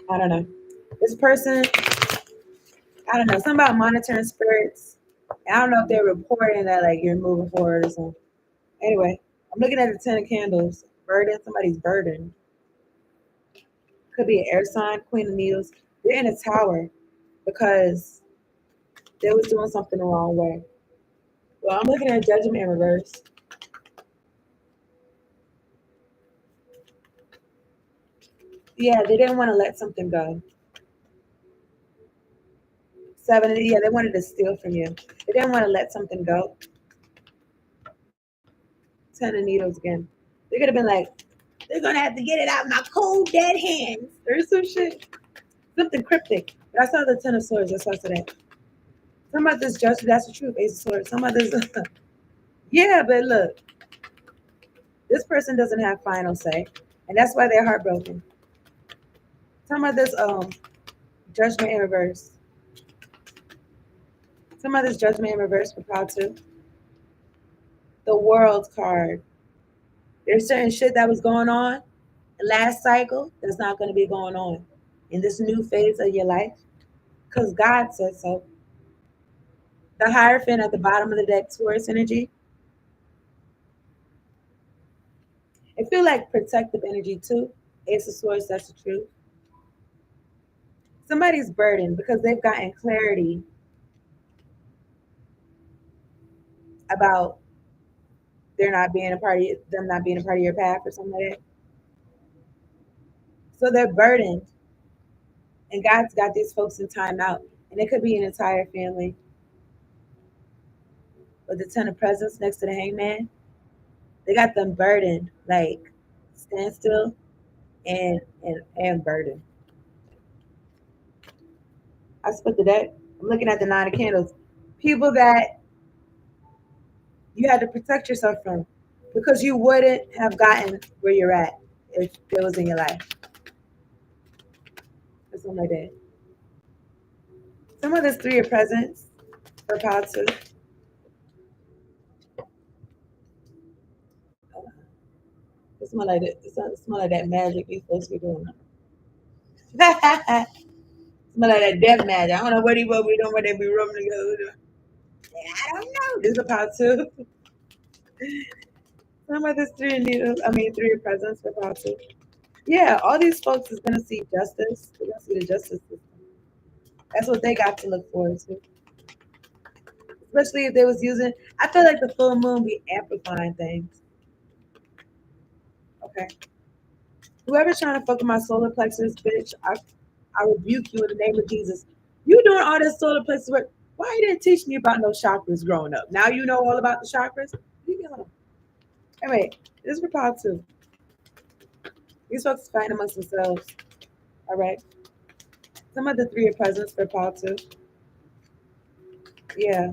I don't know. This person, I don't know. Something about monitoring spirits. I don't know if they're reporting that like you're moving forward or something. Anyway, I'm looking at the Ten of Candles. Burden, somebody's burden. Could be an air sign, Queen of Needles. They're in a tower because they was doing something the wrong way. Well, I'm looking at Judgment in reverse. Yeah, they didn't want to let something go. Seven, yeah, they wanted to steal from you. They didn't want to let something go. Ten of Needles again. They could have been like, they're gonna have to get it out of my cold dead hands or some shit. Something cryptic. But I saw the Ten of Swords. That's why I said that. Some of this judge, that's the truth. Ace of Swords. Some of this, yeah, but look, this person doesn't have final say, and that's why they're heartbroken. Some of this judgment in reverse. Some of this judgment in reverse for power two. The World card. There's certain shit that was going on last cycle that's not going to be going on in this new phase of your life. because God said so. The Hierophant at the bottom of the deck, Taurus energy. I feel like protective energy too. Ace of Swords, that's the truth. Somebody's burdened because they've gotten clarity about they're not being a part of them not being a part of your path or something like that. So they're burdened, and God's got these folks in timeout, and it could be an entire family. With the Ten of Presents next to the Hangman, they got them burdened, like standstill and burdened. I split the deck. I'm looking at the Nine of Candles. People that you had to protect yourself from because you wouldn't have gotten where you're at if it was in your life or something like that. Some of this Three of Presents for positive. It's more like that. It's more like that magic you're supposed to be doing. It's more like that death magic. I don't know what we doing, what they be rubbing together. I don't know. This is a positive. Some of this three needles. I mean, Three of Presents for positive. Yeah, all these folks is gonna see justice. They're gonna see the justice system. That's what they got to look forward to. Especially if they was using. I feel like the full moon be amplifying things. Okay. Whoever's trying to fuck with my solar plexus, bitch, I rebuke you in the name of Jesus. You doing all this solar plexus work. Why you didn't teach me about no chakras growing up? Now you know all about the chakras? Leave me alone. Anyway, this is for Paul too. These folks fight amongst themselves. All right. Some of the Three of Presents for Paul too. Yeah.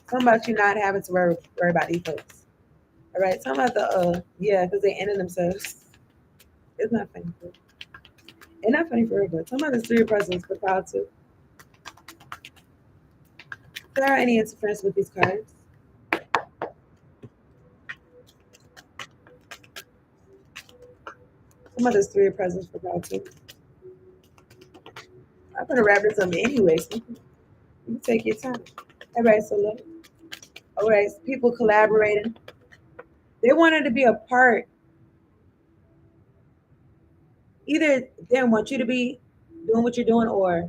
Something about you not having to worry about these folks. All right. Some about the yeah, because they ended themselves. It's not funny. It's not funny for her, but some of the Three of Presents for Paul too. If there are any interference with these cards, some of the Three of Presents for Paul too. I'm gonna wrap this up anyway. So you can take your time. All right, so look. All right, so people collaborating. They wanted to be a part. Either they didn't want you to be doing what you're doing, or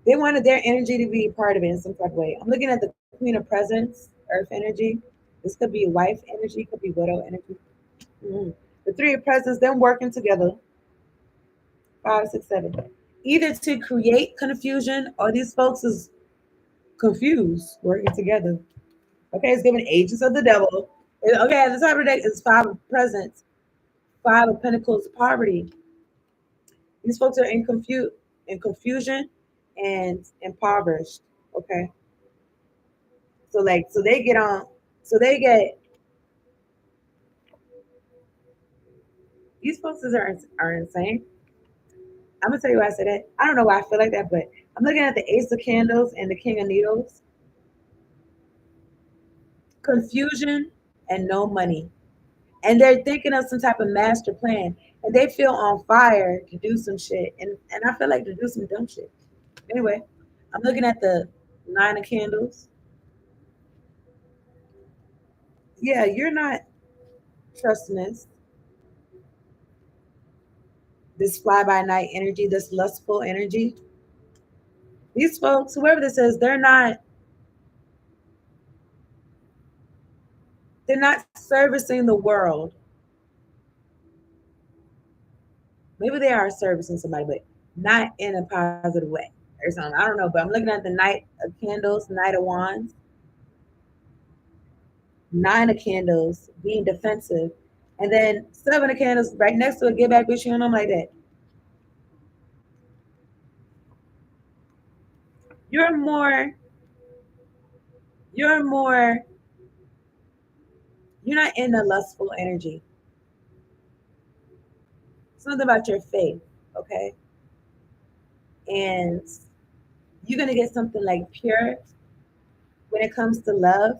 they wanted their energy to be a part of it in some type of way. I'm looking at the Queen of Presents, Earth energy. This could be wife energy, could be widow energy. Mhm. The Three of Presents, them working together. 5, 6, 7. Either to create confusion, or these folks is confused working together. Okay, it's giving agents of the devil. Okay, at the top of the deck is Five of Presents, Five of Pentacles, poverty. These folks are in confusion and impoverished. Okay, so they get on, so they get these folks are insane. I'm gonna tell you why I said that. I don't know why I feel like that, but I'm looking at the Ace of Candles and the King of Needles. Confusion and no money, and they're thinking of some type of master plan, and they feel on fire to do some shit, and I feel like to do some dumb shit. Anyway, I'm looking at the Nine of Candles. Yeah, you're not trusting this fly by night energy, this lustful energy. These folks, whoever this is, they're not servicing the world. Maybe they are servicing somebody, but not in a positive way or something. I don't know, but I'm looking at the Knight of Candles, Knight of Wands, Nine of Candles, being defensive, and then Seven of Candles right next to it, get back with you, and I'm like that. You're more, you're more, you're not in the lustful energy. Something about your faith, okay? And you're gonna get something like pure when it comes to love.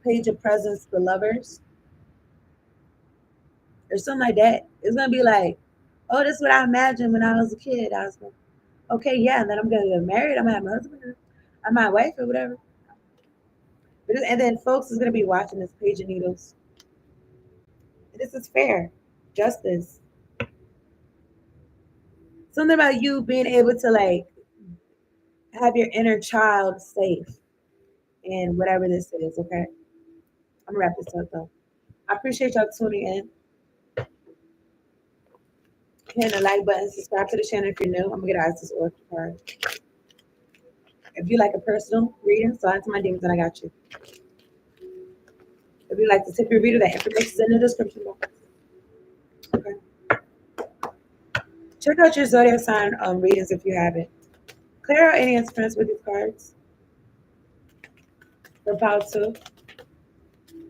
Page of Presence for lovers, or something like that. It's gonna be like, oh, this is what I imagined when I was a kid. I was like, Okay, yeah, and then I'm gonna get married. I'm gonna have my husband, I'm my wife, or whatever. And then folks is gonna be watching this page of needles. This is fair, justice. Something about you being able to like have your inner child safe in whatever this is. Okay, I'm gonna wrap this up though. I appreciate y'all tuning in. Hit the like button, subscribe to the channel if you're new. I'm gonna get out this oracle card. If you like a personal reading, slide into my demons and I got you. If you like to tip your reader, that information is in the description box. Okay. Check out your zodiac sign readings if you haven't. Clear out any interference with these cards. For power two.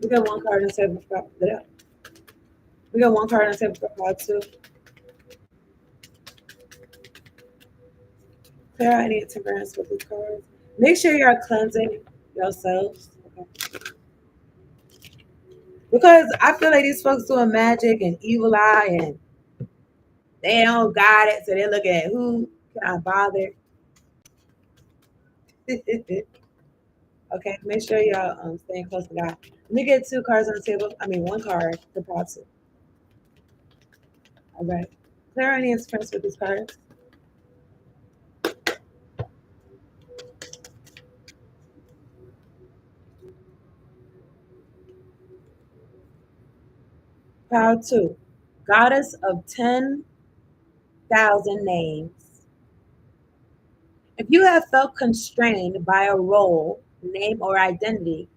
We got one card on the table for We got one card on the table for power two. Clear out any interference with these cards. Make sure you're cleansing yourselves. Okay. Because I feel like these folks doing magic and evil eye and they don't got it, so they look at who can I bother. Okay, make sure y'all staying close to God. Let me get two cards on the table. I mean, one card for power two. All right. Clear any interference with these cards. Power two. Goddess of 10,000 names. If you have felt constrained by a role, name, or identity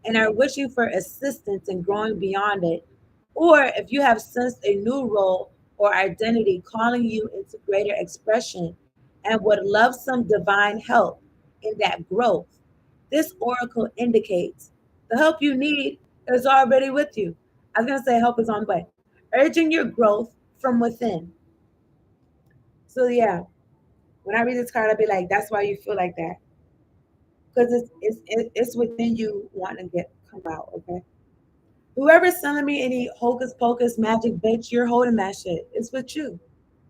and are wishing for assistance in growing beyond it, or if you have sensed a new role or identity calling you into greater expression and would love some divine help in that growth, this oracle indicates the help you need is already with you. I was going to say help is on the way, urging your growth from within. So, yeah, when I read this card, I'll be like, that's why you feel like that. Because it's within you wanting to come out, okay? Whoever's selling me any hocus pocus magic bitch, you're holding that shit. It's with you.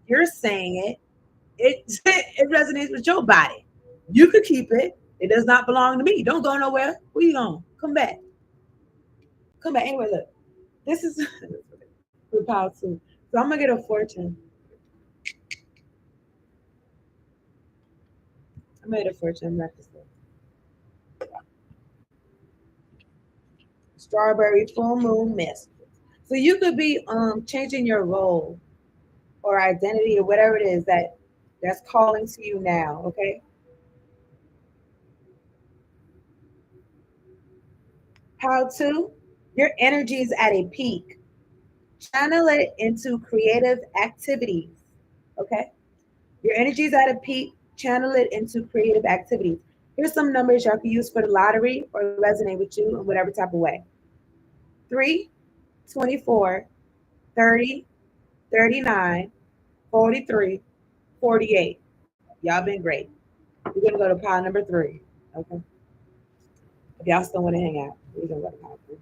You're saying it. It it resonates with your body. You could keep it. It does not belong to me. Don't go nowhere. Where you going? Come back. Come back. Anyway, look. This is for power two. So I'm gonna get a fortune. I made a fortune breakfast. Strawberry full moon mist. So you could be changing your role or identity or whatever it is that's calling to you now, okay? How to? Your energy is at a peak. Channel it into creative activities, okay? Your energy is at a peak. Channel it into creative activities. Here's some numbers y'all can use for the lottery or resonate with you in whatever type of way. 3, 24, 30, 39, 43, 48. Y'all been great. We're gonna go to pile number 3. Okay. If y'all still want to hang out, we're gonna go to pile 3.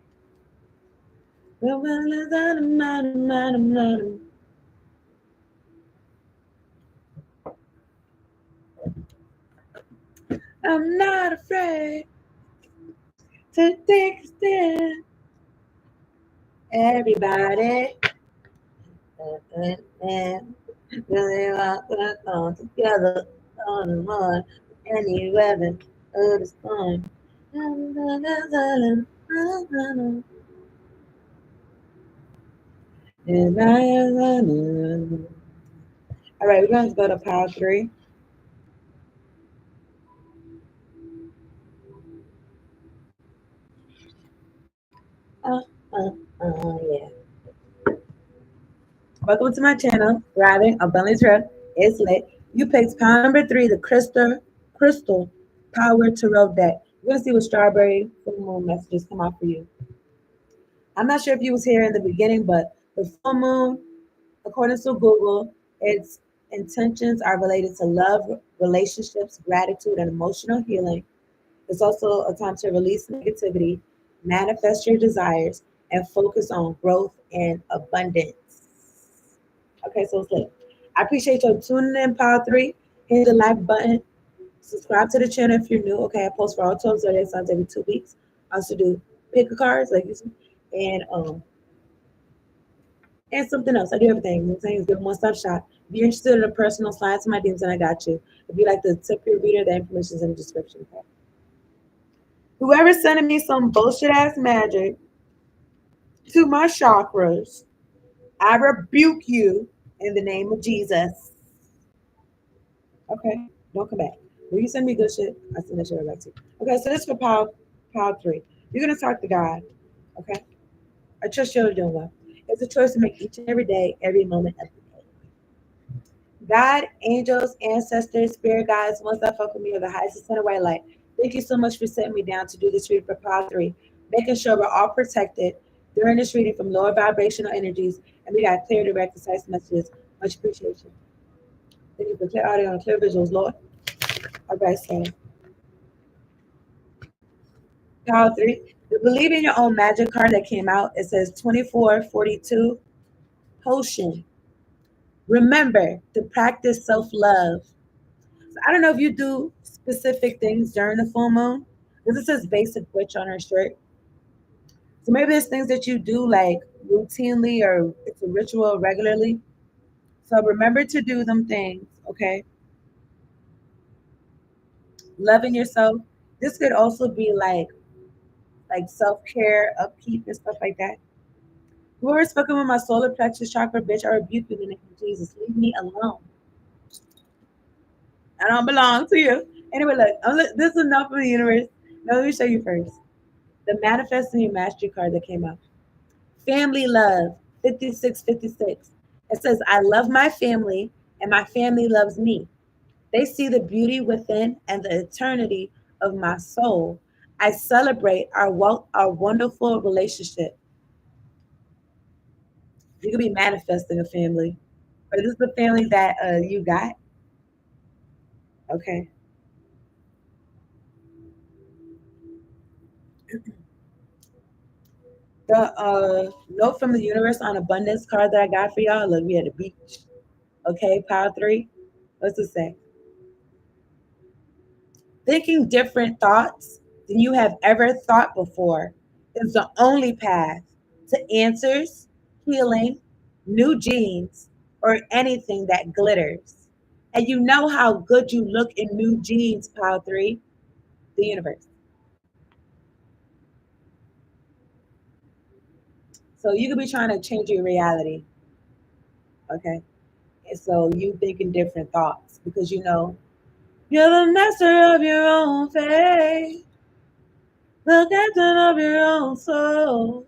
I'm not afraid to take a stand. Everybody, and really on together on one. Any weather of the storm. All right, we're going to go to pile 3. Uh, yeah. Welcome to my channel, Thriving Abundance Rep. It's lit. You picked pile number 3, the crystal power tarot deck. We're gonna see what strawberry full moon messages come out for you. I'm not sure if you was here in the beginning, but the full moon, according to Google, its intentions are related to love, relationships, gratitude, and emotional healing. It's also a time to release negativity, manifest your desires, and focus on growth and abundance. Okay, so it's lit. I appreciate you tuning in, Power 3. Hit the like button. Subscribe to the channel if you're new. Okay, I post for all 12 zodiac signs every 2 weeks. I also do pick a cards like this, and something else. I do everything. You know what I'm saying? It's a one-stop shop. If you're interested in a personal slide to my DMs, then I got you. If you like the tip your reader, the information is in the description. Okay? Whoever's sending me some bullshit ass magic to my chakras, I rebuke you in the name of Jesus. Okay, don't come back. When you send me good shit, I send that shit right back to you. Okay, so this is for power 3. You're gonna talk to God. Okay, I trust you're doing well. It's a choice to make each and every day, every moment of the day. God, angels, ancestors, spirit guides, ones that fuck with me, are the highest ascended white light. Thank you so much for setting me down to do this reading for power 3, making sure we're all protected during this reading from lower vibrational energies, and we got clear, direct, concise messages. Much appreciation. Thank you for clear audio and clear visuals, Lord. All right, so power 3. The Believe in Your Own Magic card that came out, it says 2442 potion. Remember to practice self-love. So I don't know if you do specific things during the full moon, because it says basic witch on her shirt. So maybe there's things that you do like routinely or it's a ritual regularly. So remember to do them things, okay? Loving yourself. This could also be like self-care, upkeep, and stuff like that. Whoever's fucking with my solar plexus chakra, bitch, I rebuke you in the name of Jesus. Leave me alone. I don't belong to you. Anyway, look, this is enough of the universe. Now let me show you first. The Manifesting Your Mastery card that came out. Family love, 5656. It says, I love my family and my family loves me. They see the beauty within and the eternity of my soul. I celebrate our wonderful relationship. You could be manifesting a family. Or this is the family that you got. Okay. The note from the universe on abundance card that I got for y'all. Look, we at the beach. Okay, power 3. What's it say? Thinking different thoughts than you have ever thought before is the only path to answers, healing, new genes, or anything that glitters. And you know how good you look in new jeans, power 3, the universe. So you could be trying to change your reality. Okay. And so you thinking different thoughts because you know you're the master of your own fate, the captain of your own soul.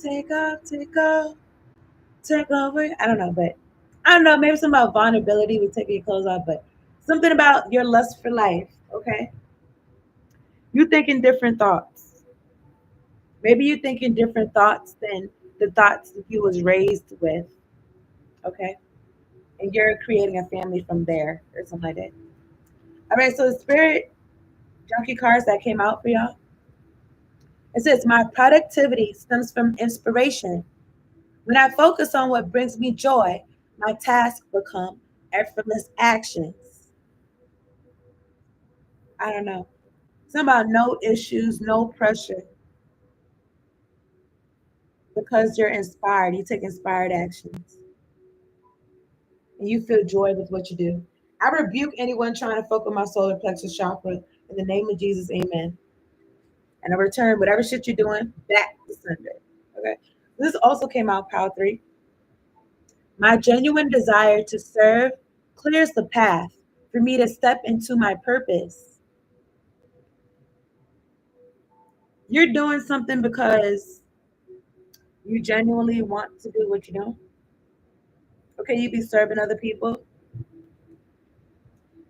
Take off, take off, take over. I don't know, but I don't know. Maybe something about vulnerability with taking your clothes off, but something about your lust for life. Okay, you thinking different thoughts. Maybe you thinking different thoughts than the thoughts that you was raised with. Okay, and you're creating a family from there or something like that. All right, so the spirit junkie cards that came out for y'all. It says my productivity stems from inspiration. When I focus on what brings me joy, my tasks become effortless actions. I don't know. Something about no issues, no pressure. Because you're inspired, you take inspired actions. And you feel joy with what you do. I rebuke anyone trying to focus my solar plexus chakra in the name of Jesus, amen. And I return whatever shit you're doing back to Sunday. Okay. This also came out, power 3. My genuine desire to serve clears the path for me to step into my purpose. You're doing something because you genuinely want to do what you do. Okay, you be serving other people.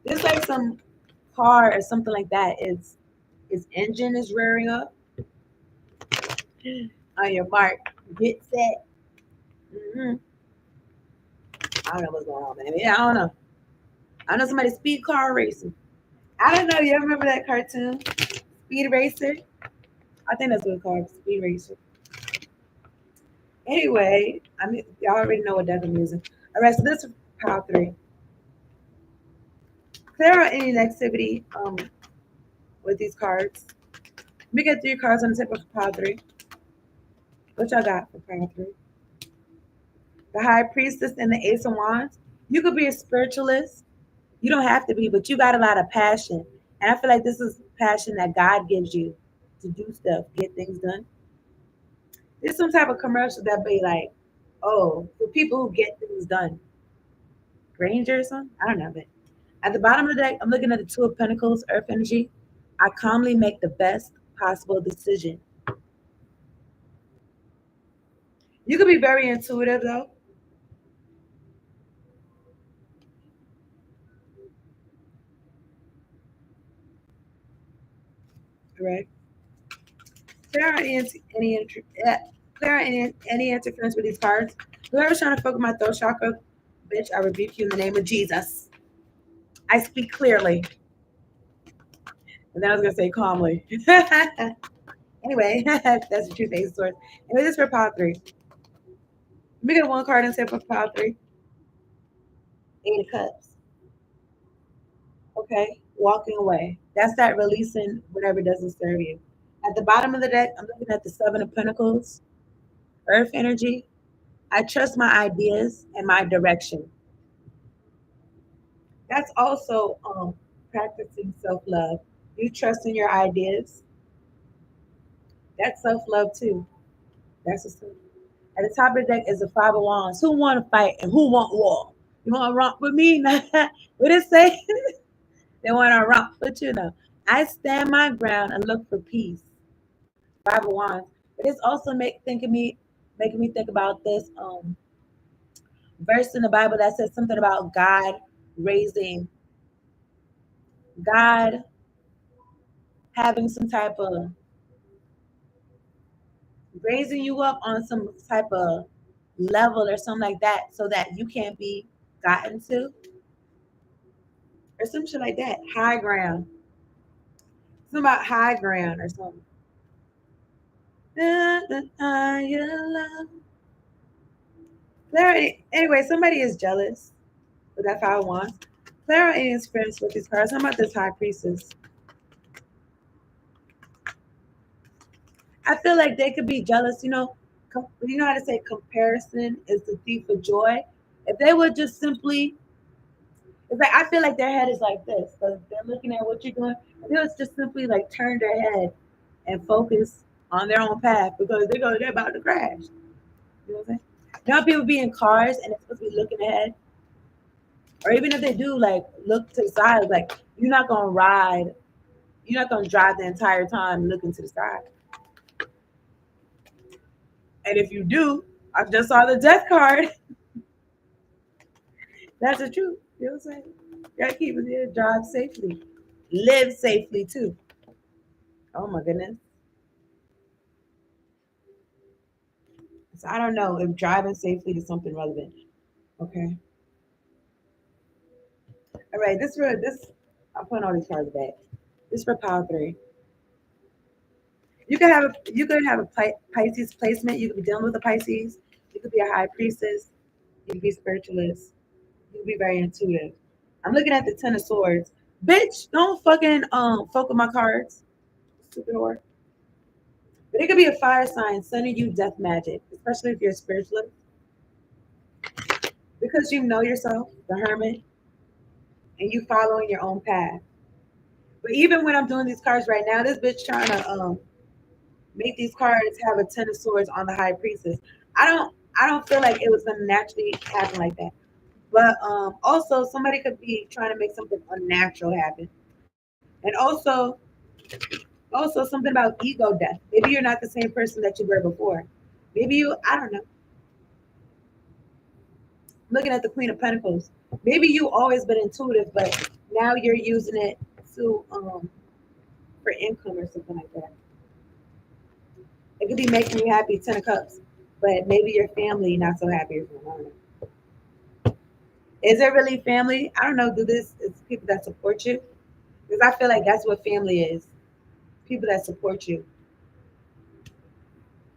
There's like some car or something like that. Its engine is rearing up. On your mark, get set. Mm-hmm. I don't know what's going on, man. Yeah, I don't know. I know somebody speed car racing. I don't know. You ever remember that cartoon, Speed Racer? I think that's what it's called, Speed Racer. Anyway, I mean, y'all already know what deck I'm using. All right, so this is pile three. Clear out any negativity with these cards. Let me get three cards on the tip of pile three. What y'all got for pile three? The High Priestess and the Ace of Wands. You could be a spiritualist. You don't have to be, but you got a lot of passion. And I feel like this is passion that God gives you to do stuff, get things done. There's some type of commercial that be like, oh, for people who get things done. Granger or something? I don't know. But at the bottom of the deck, I'm looking at the Two of Pentacles, Earth energy. I calmly make the best possible decision. You could be very intuitive though. Correct. Clear out clear out any interference with these cards. Whoever's trying to focus my throat chakra, bitch, I rebuke you in the name of Jesus. I speak clearly. And then I was gonna say calmly. Anyway, that's the truth, Ace of Swords. Anyway, this is for pile three. Let me get one card and say for pile three. Eight of Cups. Okay, walking away. That's that releasing whatever doesn't serve you. At the bottom of the deck, I'm looking at the Seven of Pentacles, Earth energy. I trust my ideas and my direction. That's also practicing self love. You trust in your ideas. That's self love too. That's a self. At the top of the deck is the Five of Wands. Who want to fight and who want war? You want to romp with me? What it say? They want to romp, but you know, I stand my ground and look for peace. Five of Wands. But it's also making me think about this verse in the Bible that says something about raising God having some type of raising you up on some type of level or something like that so that you can't be gotten to or some shit like that. High ground. Something about high ground or something. Clarity. Anyway, somebody is jealous with that Five of Wands. Clara is friends with these cards. How about this High Priestess? I feel like they could be jealous. You know how to say comparison is the thief of joy. If they would just simply, it's like I feel like their head is like this. So they're looking at what you're doing. If they was just simply like turn their head and focus on their own path because they're about to crash. You know what I'm saying? Now people be in cars and it's supposed to be looking ahead. Or even if they do like look to the side, like you're not gonna drive the entire time looking to the side. And if you do, I just saw the death card. That's the truth. You know what I'm saying? You gotta keep it there, drive safely. Live safely too. Oh my goodness. So I don't know if driving safely is something relevant. Okay. All right, this I'm putting all these cards back. This for power three. You could have a Pisces placement. You could be dealing with a Pisces. You could be a high priestess. You could be spiritualist. You could be very intuitive. I'm looking at the Ten of Swords. Bitch, don't fucking fuck with my cards. Stupid whore. But it could be a fire sign sending you death magic, especially if you're a spiritualist. Because you know yourself, the hermit, and you following your own path. But even when I'm doing these cards right now, this bitch trying to make these cards have a Ten of Swords on the High Priestess. I don't feel like it was gonna naturally happen like that. But also somebody could be trying to make something unnatural happen. And also something about ego death. Maybe you're not the same person that you were before. Maybe I don't know. Looking at the Queen of Pentacles. Maybe you always been intuitive, but now you're using it to for income or something like that. It could be making you happy, Ten of Cups, but maybe your family not so happy or something. I don't know. Is it really family? I don't know. Do this is people that support you? Because I feel like that's what family is. People that support you.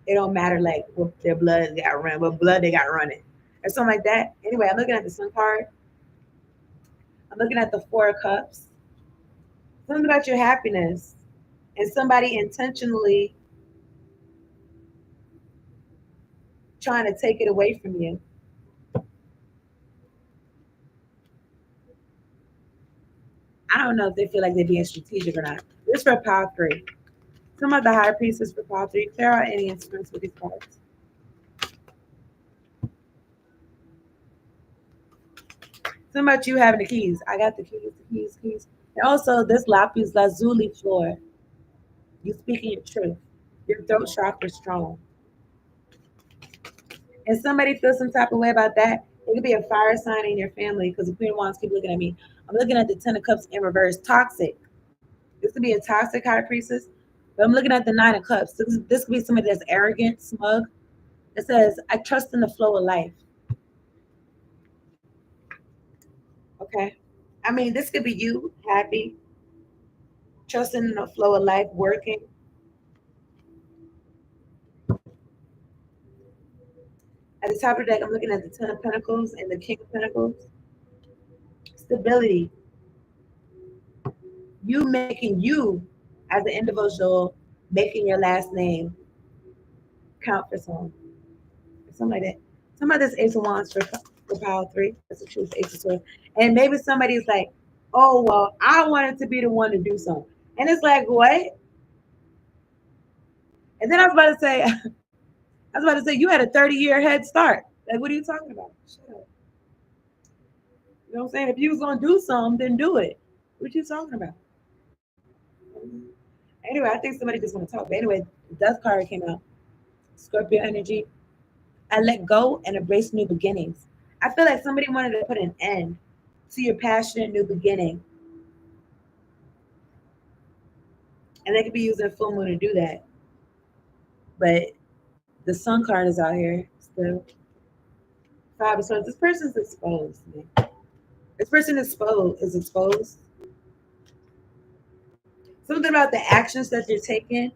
It don't matter like what their blood got run, what blood they got running, or something like that. Anyway, I'm looking at the Sun card. I'm looking at the Four of Cups. Something about your happiness and somebody intentionally trying to take it away from you. I don't know if they feel like they're being strategic or not. This is for Power 3. Some of the higher pieces for Power 3. Clear out any instruments with these cards. Something about you having the keys. I got the keys, the keys, keys. And also, this lapis lazuli floor. You speaking your truth. Your throat chakra is strong. And somebody feels some type of way about that, it could be a fire sign in your family because the Queen of Wands keep looking at me. I'm looking at the Ten of Cups in reverse. Toxic. This could be a toxic high priestess. But I'm looking at the Nine of Cups. This could be somebody that's arrogant, smug. It says, I trust in the flow of life. Okay. I mean, this could be you, happy, trusting in the flow of life, working. At the top of the deck, I'm looking at the Ten of Pentacles and the King of Pentacles. Stability. You making you, as an individual, making your last name count for some. Something like that. Some of this Ace of Wands for Power 3. That's the truth, Ace of Swords. And maybe somebody's like, oh, well, I wanted to be the one to do something. And it's like, what? And then I was about to say, you had a 30-year head start. Like, what are you talking about? Shut up. You know what I'm saying? If you was gonna do something, then do it. What you talking about? Anyway, I think somebody just want to talk. But anyway, the Death card came out. Scorpio energy. I let go and embrace new beginnings. I feel like somebody wanted to put an end to your passionate new beginning. And they could be using full moon to do that. But the Sun card is out here still. Five of Swords. This person's exposed. Man. This person is exposed. Something about the actions that you're taking,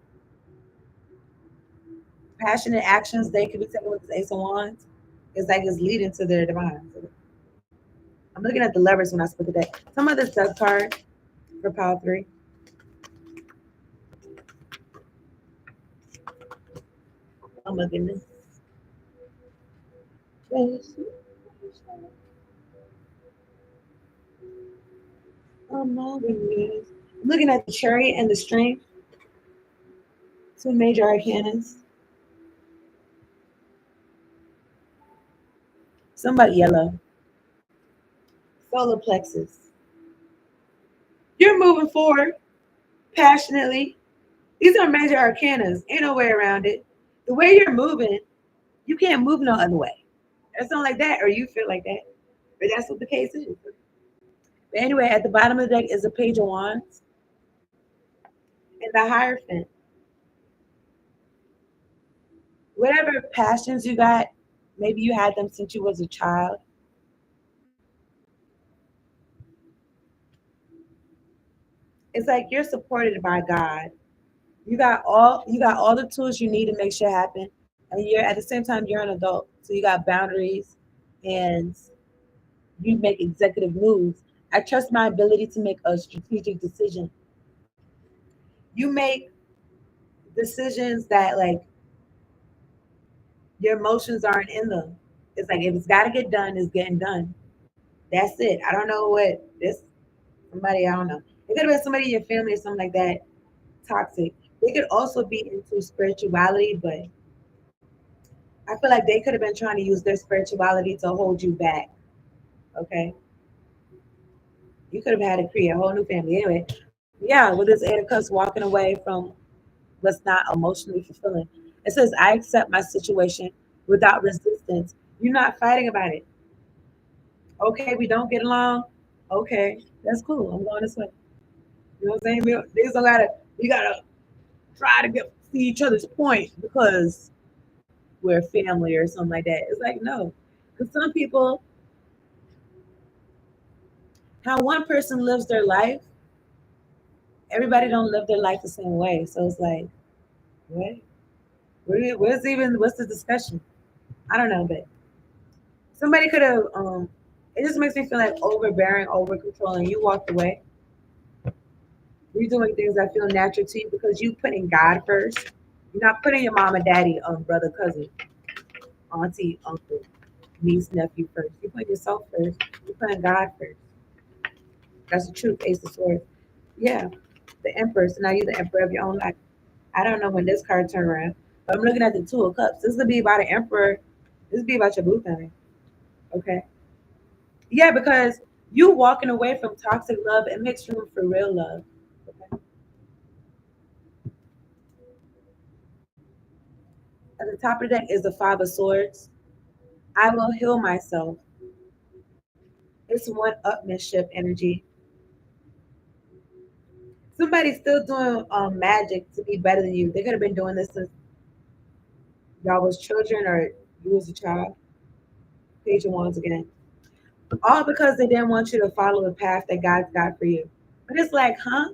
passionate actions they could be taking with this Ace of Wands, is like it's leading to their demise. I'm looking at the Lovers when I split the deck. Some of the Death card for Power 3. Oh my goodness. Oh my goodness. I'm looking at the Chariot and the Strength. Two major arcanas. Somebody yellow. Solar plexus. You're moving forward passionately. These are major arcanas. Ain't no way around it. The way you're moving, you can't move no other way. It's not like that, or you feel like that. But that's what the case is. But anyway, at the bottom of the deck is a Page of Wands and the Hierophant. Whatever passions you got, maybe you had them since you was a child. It's like you're supported by God. You got all the tools you need to make shit happen. And you're at the same time you're an adult. So you got boundaries and you make executive moves. I trust my ability to make a strategic decision. You make decisions that like your emotions aren't in them. It's like if it's gotta get done, it's getting done. That's it. I don't know what this somebody, I don't know. It could have been somebody in your family or something like that, toxic. They could also be into spirituality, but I feel like they could have been trying to use their spirituality to hold you back. Okay. You could have had to create a whole new family. Anyway, yeah, with this Eight of Cups walking away from what's not emotionally fulfilling. It says, I accept my situation without resistance. You're not fighting about it. Okay, we don't get along. Okay, that's cool. I'm going this way. You know what I'm saying? We gotta try to get see each other's point because we're family or something like that. It's like no. Because some people, how one person lives their life, everybody don't live their life the same way. So it's like, what? What's the discussion? I don't know, but somebody could have. It just makes me feel like overbearing, over controlling. You walked away. You're doing things that feel natural to you because you putting God first. You're not putting your mama, daddy, brother, cousin, auntie, uncle, niece, nephew first. You're putting yourself first. You're putting God first. That's the truth. Ace of Swords. Yeah, the Emperor. So now you're the Emperor of your own life. I don't know when this card turn around, but I'm looking at the Two of Cups. This could be about an Emperor. This could be about your blue thing. Okay. Yeah, because you walking away from toxic love and makes room for real love. Okay. At the top of the deck is the Five of Swords. I will heal myself. It's one upmanship energy. Somebody's still doing magic to be better than you. They could have been doing this since y'all was children or you was a child. Page of Wands again. All because they didn't want you to follow the path that God's got for you. But it's like, huh?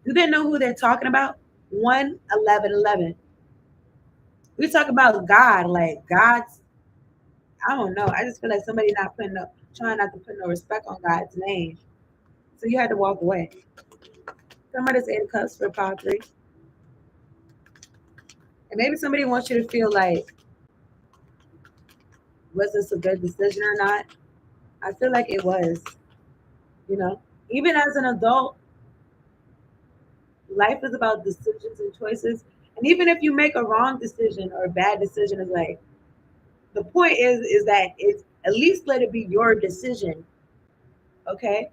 Do they know who they're talking about? 1 11 11. We talk about God, like God's. I don't know. I just feel like somebody not putting up, trying not to put no respect on God's name. So you had to walk away. Somebody's 8 of Cups for power 3. And maybe somebody wants you to feel like, was this a good decision or not? I feel like it was, you know. Even as an adult, life is about decisions and choices. And even if you make a wrong decision or a bad decision, is like the point is that it's at least let it be your decision. Okay?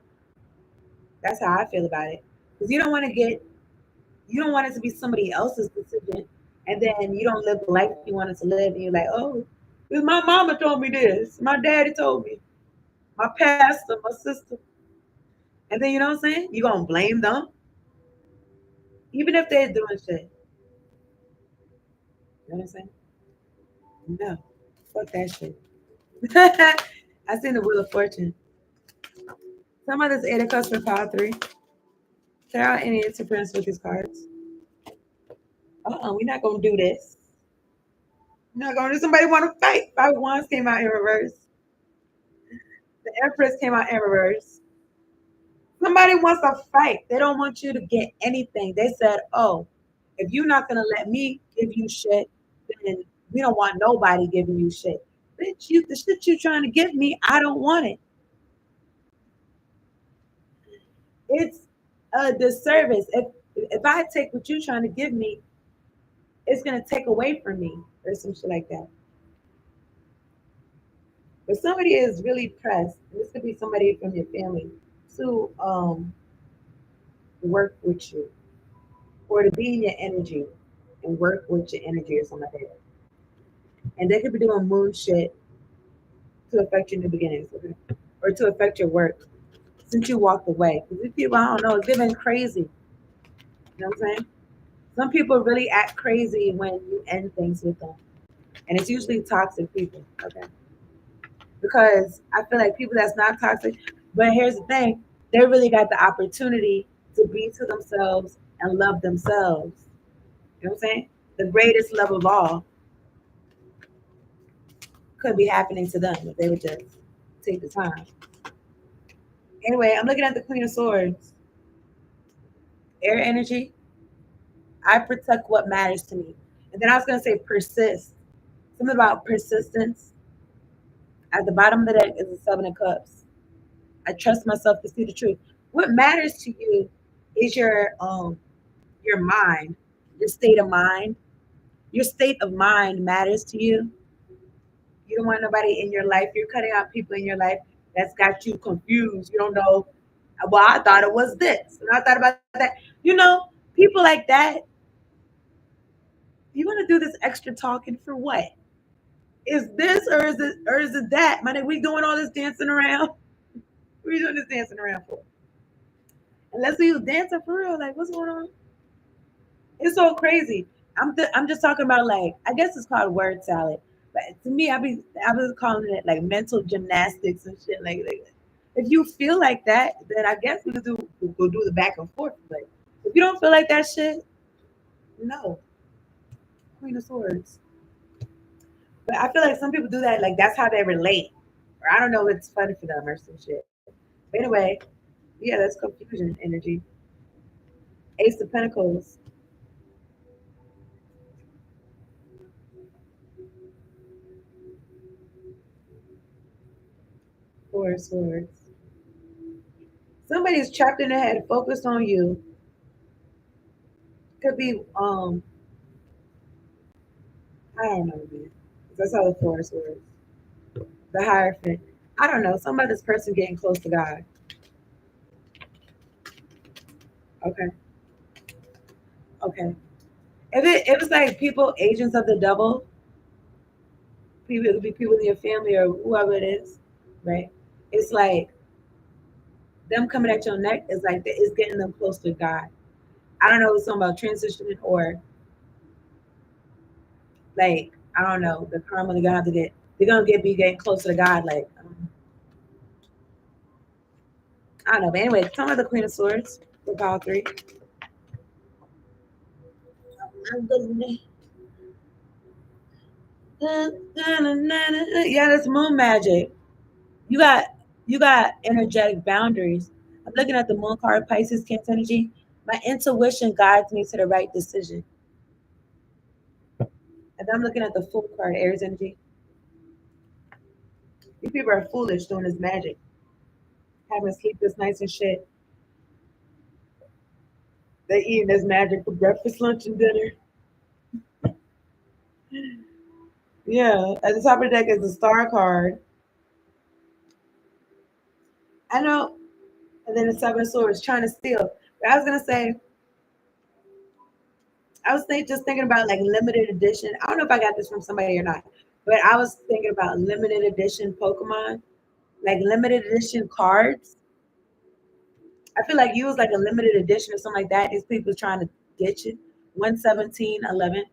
That's how I feel about it. Because you don't want it to be somebody else's decision, and then you don't live the life you wanted to live, and you're like, oh, this my mama told me this, my daddy told me, my pastor, my sister, and then you know what I'm saying? You gonna blame them, even if they're doing shit. You know what I'm saying? No, fuck that shit. I seen the Wheel of Fortune. Some of this 8 of Cups for power 3. There are any interference with these cards. We're not gonna do this. We're not gonna do. Somebody want to fight. 5 of Wands came out in reverse. The Empress came out in reverse. Somebody wants to fight. They don't want you to get anything. They said, oh, if you're not going to let me give you shit, then we don't want nobody giving you shit. Bitch, the shit you trying to give me, I don't want it. It's a disservice. If I take what you're trying to give me, it's going to take away from me or some shit like that. But somebody is really pressed, and this could be somebody from your family, to work with you or to be in your energy and work with your energy or something like that. And they could be doing moon shit to affect your new beginnings, okay? Or to affect your work since you walked away. Because these people, I don't know, they've been crazy. You know what I'm saying? Some people really act crazy when you end things with them. And it's usually toxic people, okay? Because I feel like people that's not toxic, but here's the thing, they really got the opportunity to be to themselves and love themselves. You know what I'm saying? The greatest love of all could be happening to them if they would just take the time. Anyway, I'm looking at the Queen of Swords. Air energy. I protect what matters to me. And then I was going to say persist. Something about persistence. At the bottom of the deck is the 7 of Cups. I trust myself to see the truth. What matters to you is your mind, your state of mind. Your state of mind matters to you. You don't want nobody in your life. You're cutting out people in your life that's got you confused. You don't know. Well, I thought it was this, and I thought about that. You know, people like that. You want to do this extra talking for what? Is this or is it that? Man, we doing all this dancing around. We doing this dancing around for? And let's see who's dancing for real. Like, what's going on? It's so crazy. I'm just talking about like I guess it's called word salad, but to me I was calling it like mental gymnastics and shit like if you feel like that, then I guess we'll do the back and forth. But if you don't feel like that shit, no. Queen of Swords. But I feel like some people do that, like that's how they relate. Or I don't know, it's funny for them or some shit. But anyway, yeah, that's confusion energy. Ace of Pentacles, Four of Swords. Somebody's trapped in their head, focused on you. Could be I don't know, man. That's how the Four of Swords. The Hierophant. I don't know. Some of this person getting close to God. Okay. Okay. If it's like people, agents of the devil, people, it could be people in your family or whoever it is, right? It's like them coming at your neck is like it's getting them close to God. I don't know if it's something about transitioning or like I don't know the karma they're gonna have to get. They're gonna be getting closer to God. Like I don't know. But anyway, tell me the Queen of Swords for power three. Yeah, that's moon magic. You got you got energetic boundaries. I'm looking at the moon card, Pisces, Cancer energy. My intuition guides me to the right decision. And I'm looking at the Fool card, Aries energy. These people are foolish doing this magic, having sleepless nights and shit. They eating this magic for breakfast, lunch, and dinner. Yeah, at the top of the deck is the Star card. I know, and then the Seven of Swords trying to steal. But I was gonna say, just thinking about like limited edition. I don't know if I got this from somebody or not, but I was thinking about limited edition Pokemon, like limited edition cards. I feel like you was like a limited edition or something like that. These people trying to get you. 11711.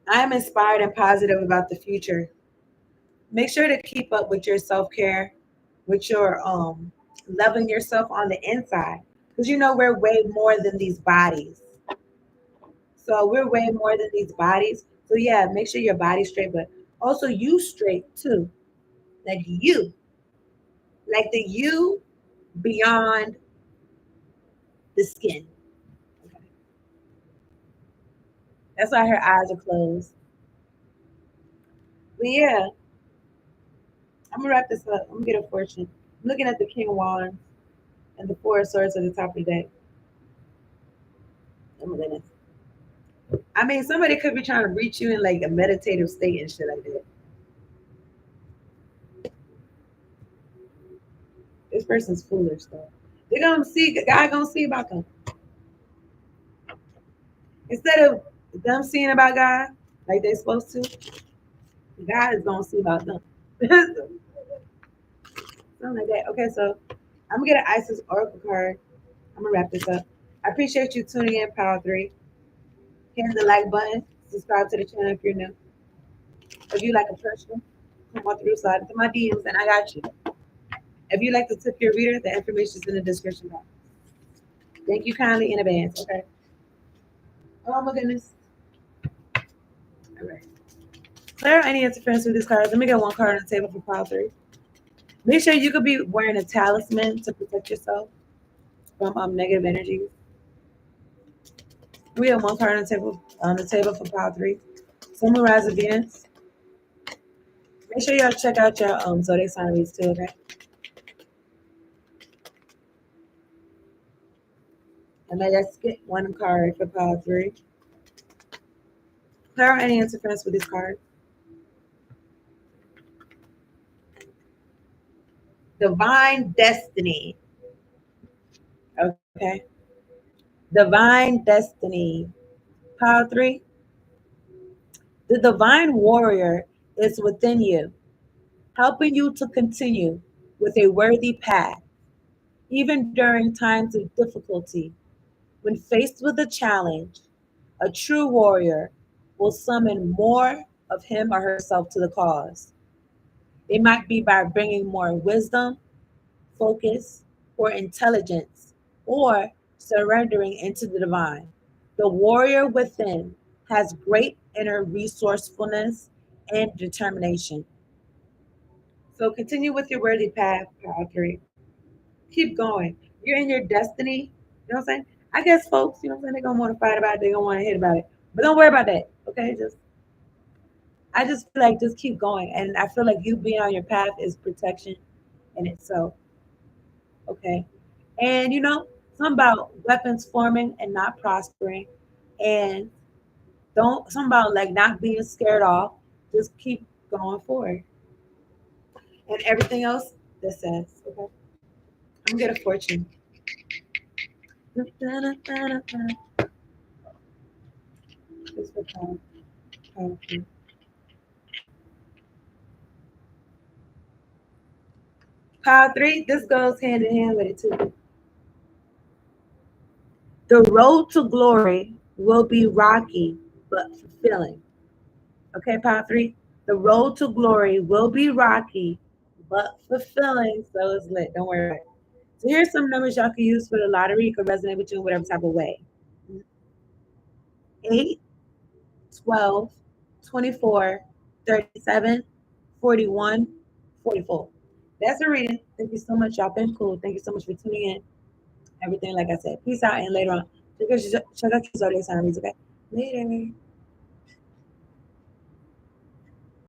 I am inspired and positive about the future. Make sure to keep up with your self care, with your loving yourself on the inside, because you know we're way more than these bodies. So we're way more than these bodies. So yeah, make sure your body's straight, but also you straight too. Like the you beyond the skin. Okay. That's why her eyes are closed. But yeah, I'm gonna wrap this up. I'm gonna get a fortune. I'm looking at the King of Wands and the Four of Swords at the top of the deck. Oh my goodness. I mean, somebody could be trying to reach you in like a meditative state and shit like that. This person's foolish though. They're gonna see God gonna see about them. Instead of them seeing about God like they're supposed to, God is gonna see about them. Something like that. Okay, so I'm gonna get an Isis Oracle card. I'm gonna wrap this up. I appreciate you tuning in, Power 3. Hit the like button, subscribe to the channel if you're new. If you like a personal, come on through, slide into my DMs, and I got you. If you like to tip your reader, the information is in the description box. Thank you kindly in advance, okay? Oh my goodness. All right. Clear any interference with these cards. Let me get one card on the table for pile three. Make sure you could be wearing a talisman to protect yourself from negative energies. We have one card on the table for pile three. Sun, Moon, Rise of Venus. Make sure y'all check out your zodiac sign reads too, okay? And then let's get one card for pile three. Clear any interference with this card. Divine destiny. Okay. Divine destiny. Pile three. The divine warrior is within you, helping you to continue with a worthy path, even during times of difficulty. When faced with a challenge, a true warrior will summon more of him or herself to the cause. It might be by bringing more wisdom, focus, or intelligence, or surrendering into the divine. The warrior within has great inner resourcefulness and determination. So continue with your worthy path, Pile 3. Keep going. You're in your destiny. You know what I'm saying? I guess folks, you know what I'm saying, they're gonna want to fight about it, they're gonna want to hit about it. But don't worry about that. Okay? I just feel like just keep going. And I feel like you being on your path is protection in itself. Okay. And something about weapons forming and not prospering. And don't something about like not being scared off. Just keep going forward. And everything else that says, okay. I'm gonna get a fortune. This for powerful. Pile 3, this goes hand in hand with it too. The road to glory will be rocky but fulfilling. Okay, pile 3. The road to glory will be rocky but fulfilling. So it's lit. Don't worry about it. So here's some numbers y'all can use for the lottery. It could resonate with you in whatever type of way. 8, 12, 24, 37, 41, 44. That's a reading. Thank you so much. Y'all been cool. Thank you so much for tuning in. Everything, like I said. Peace out, and later on, check out your zodiac sign reads, okay? Later.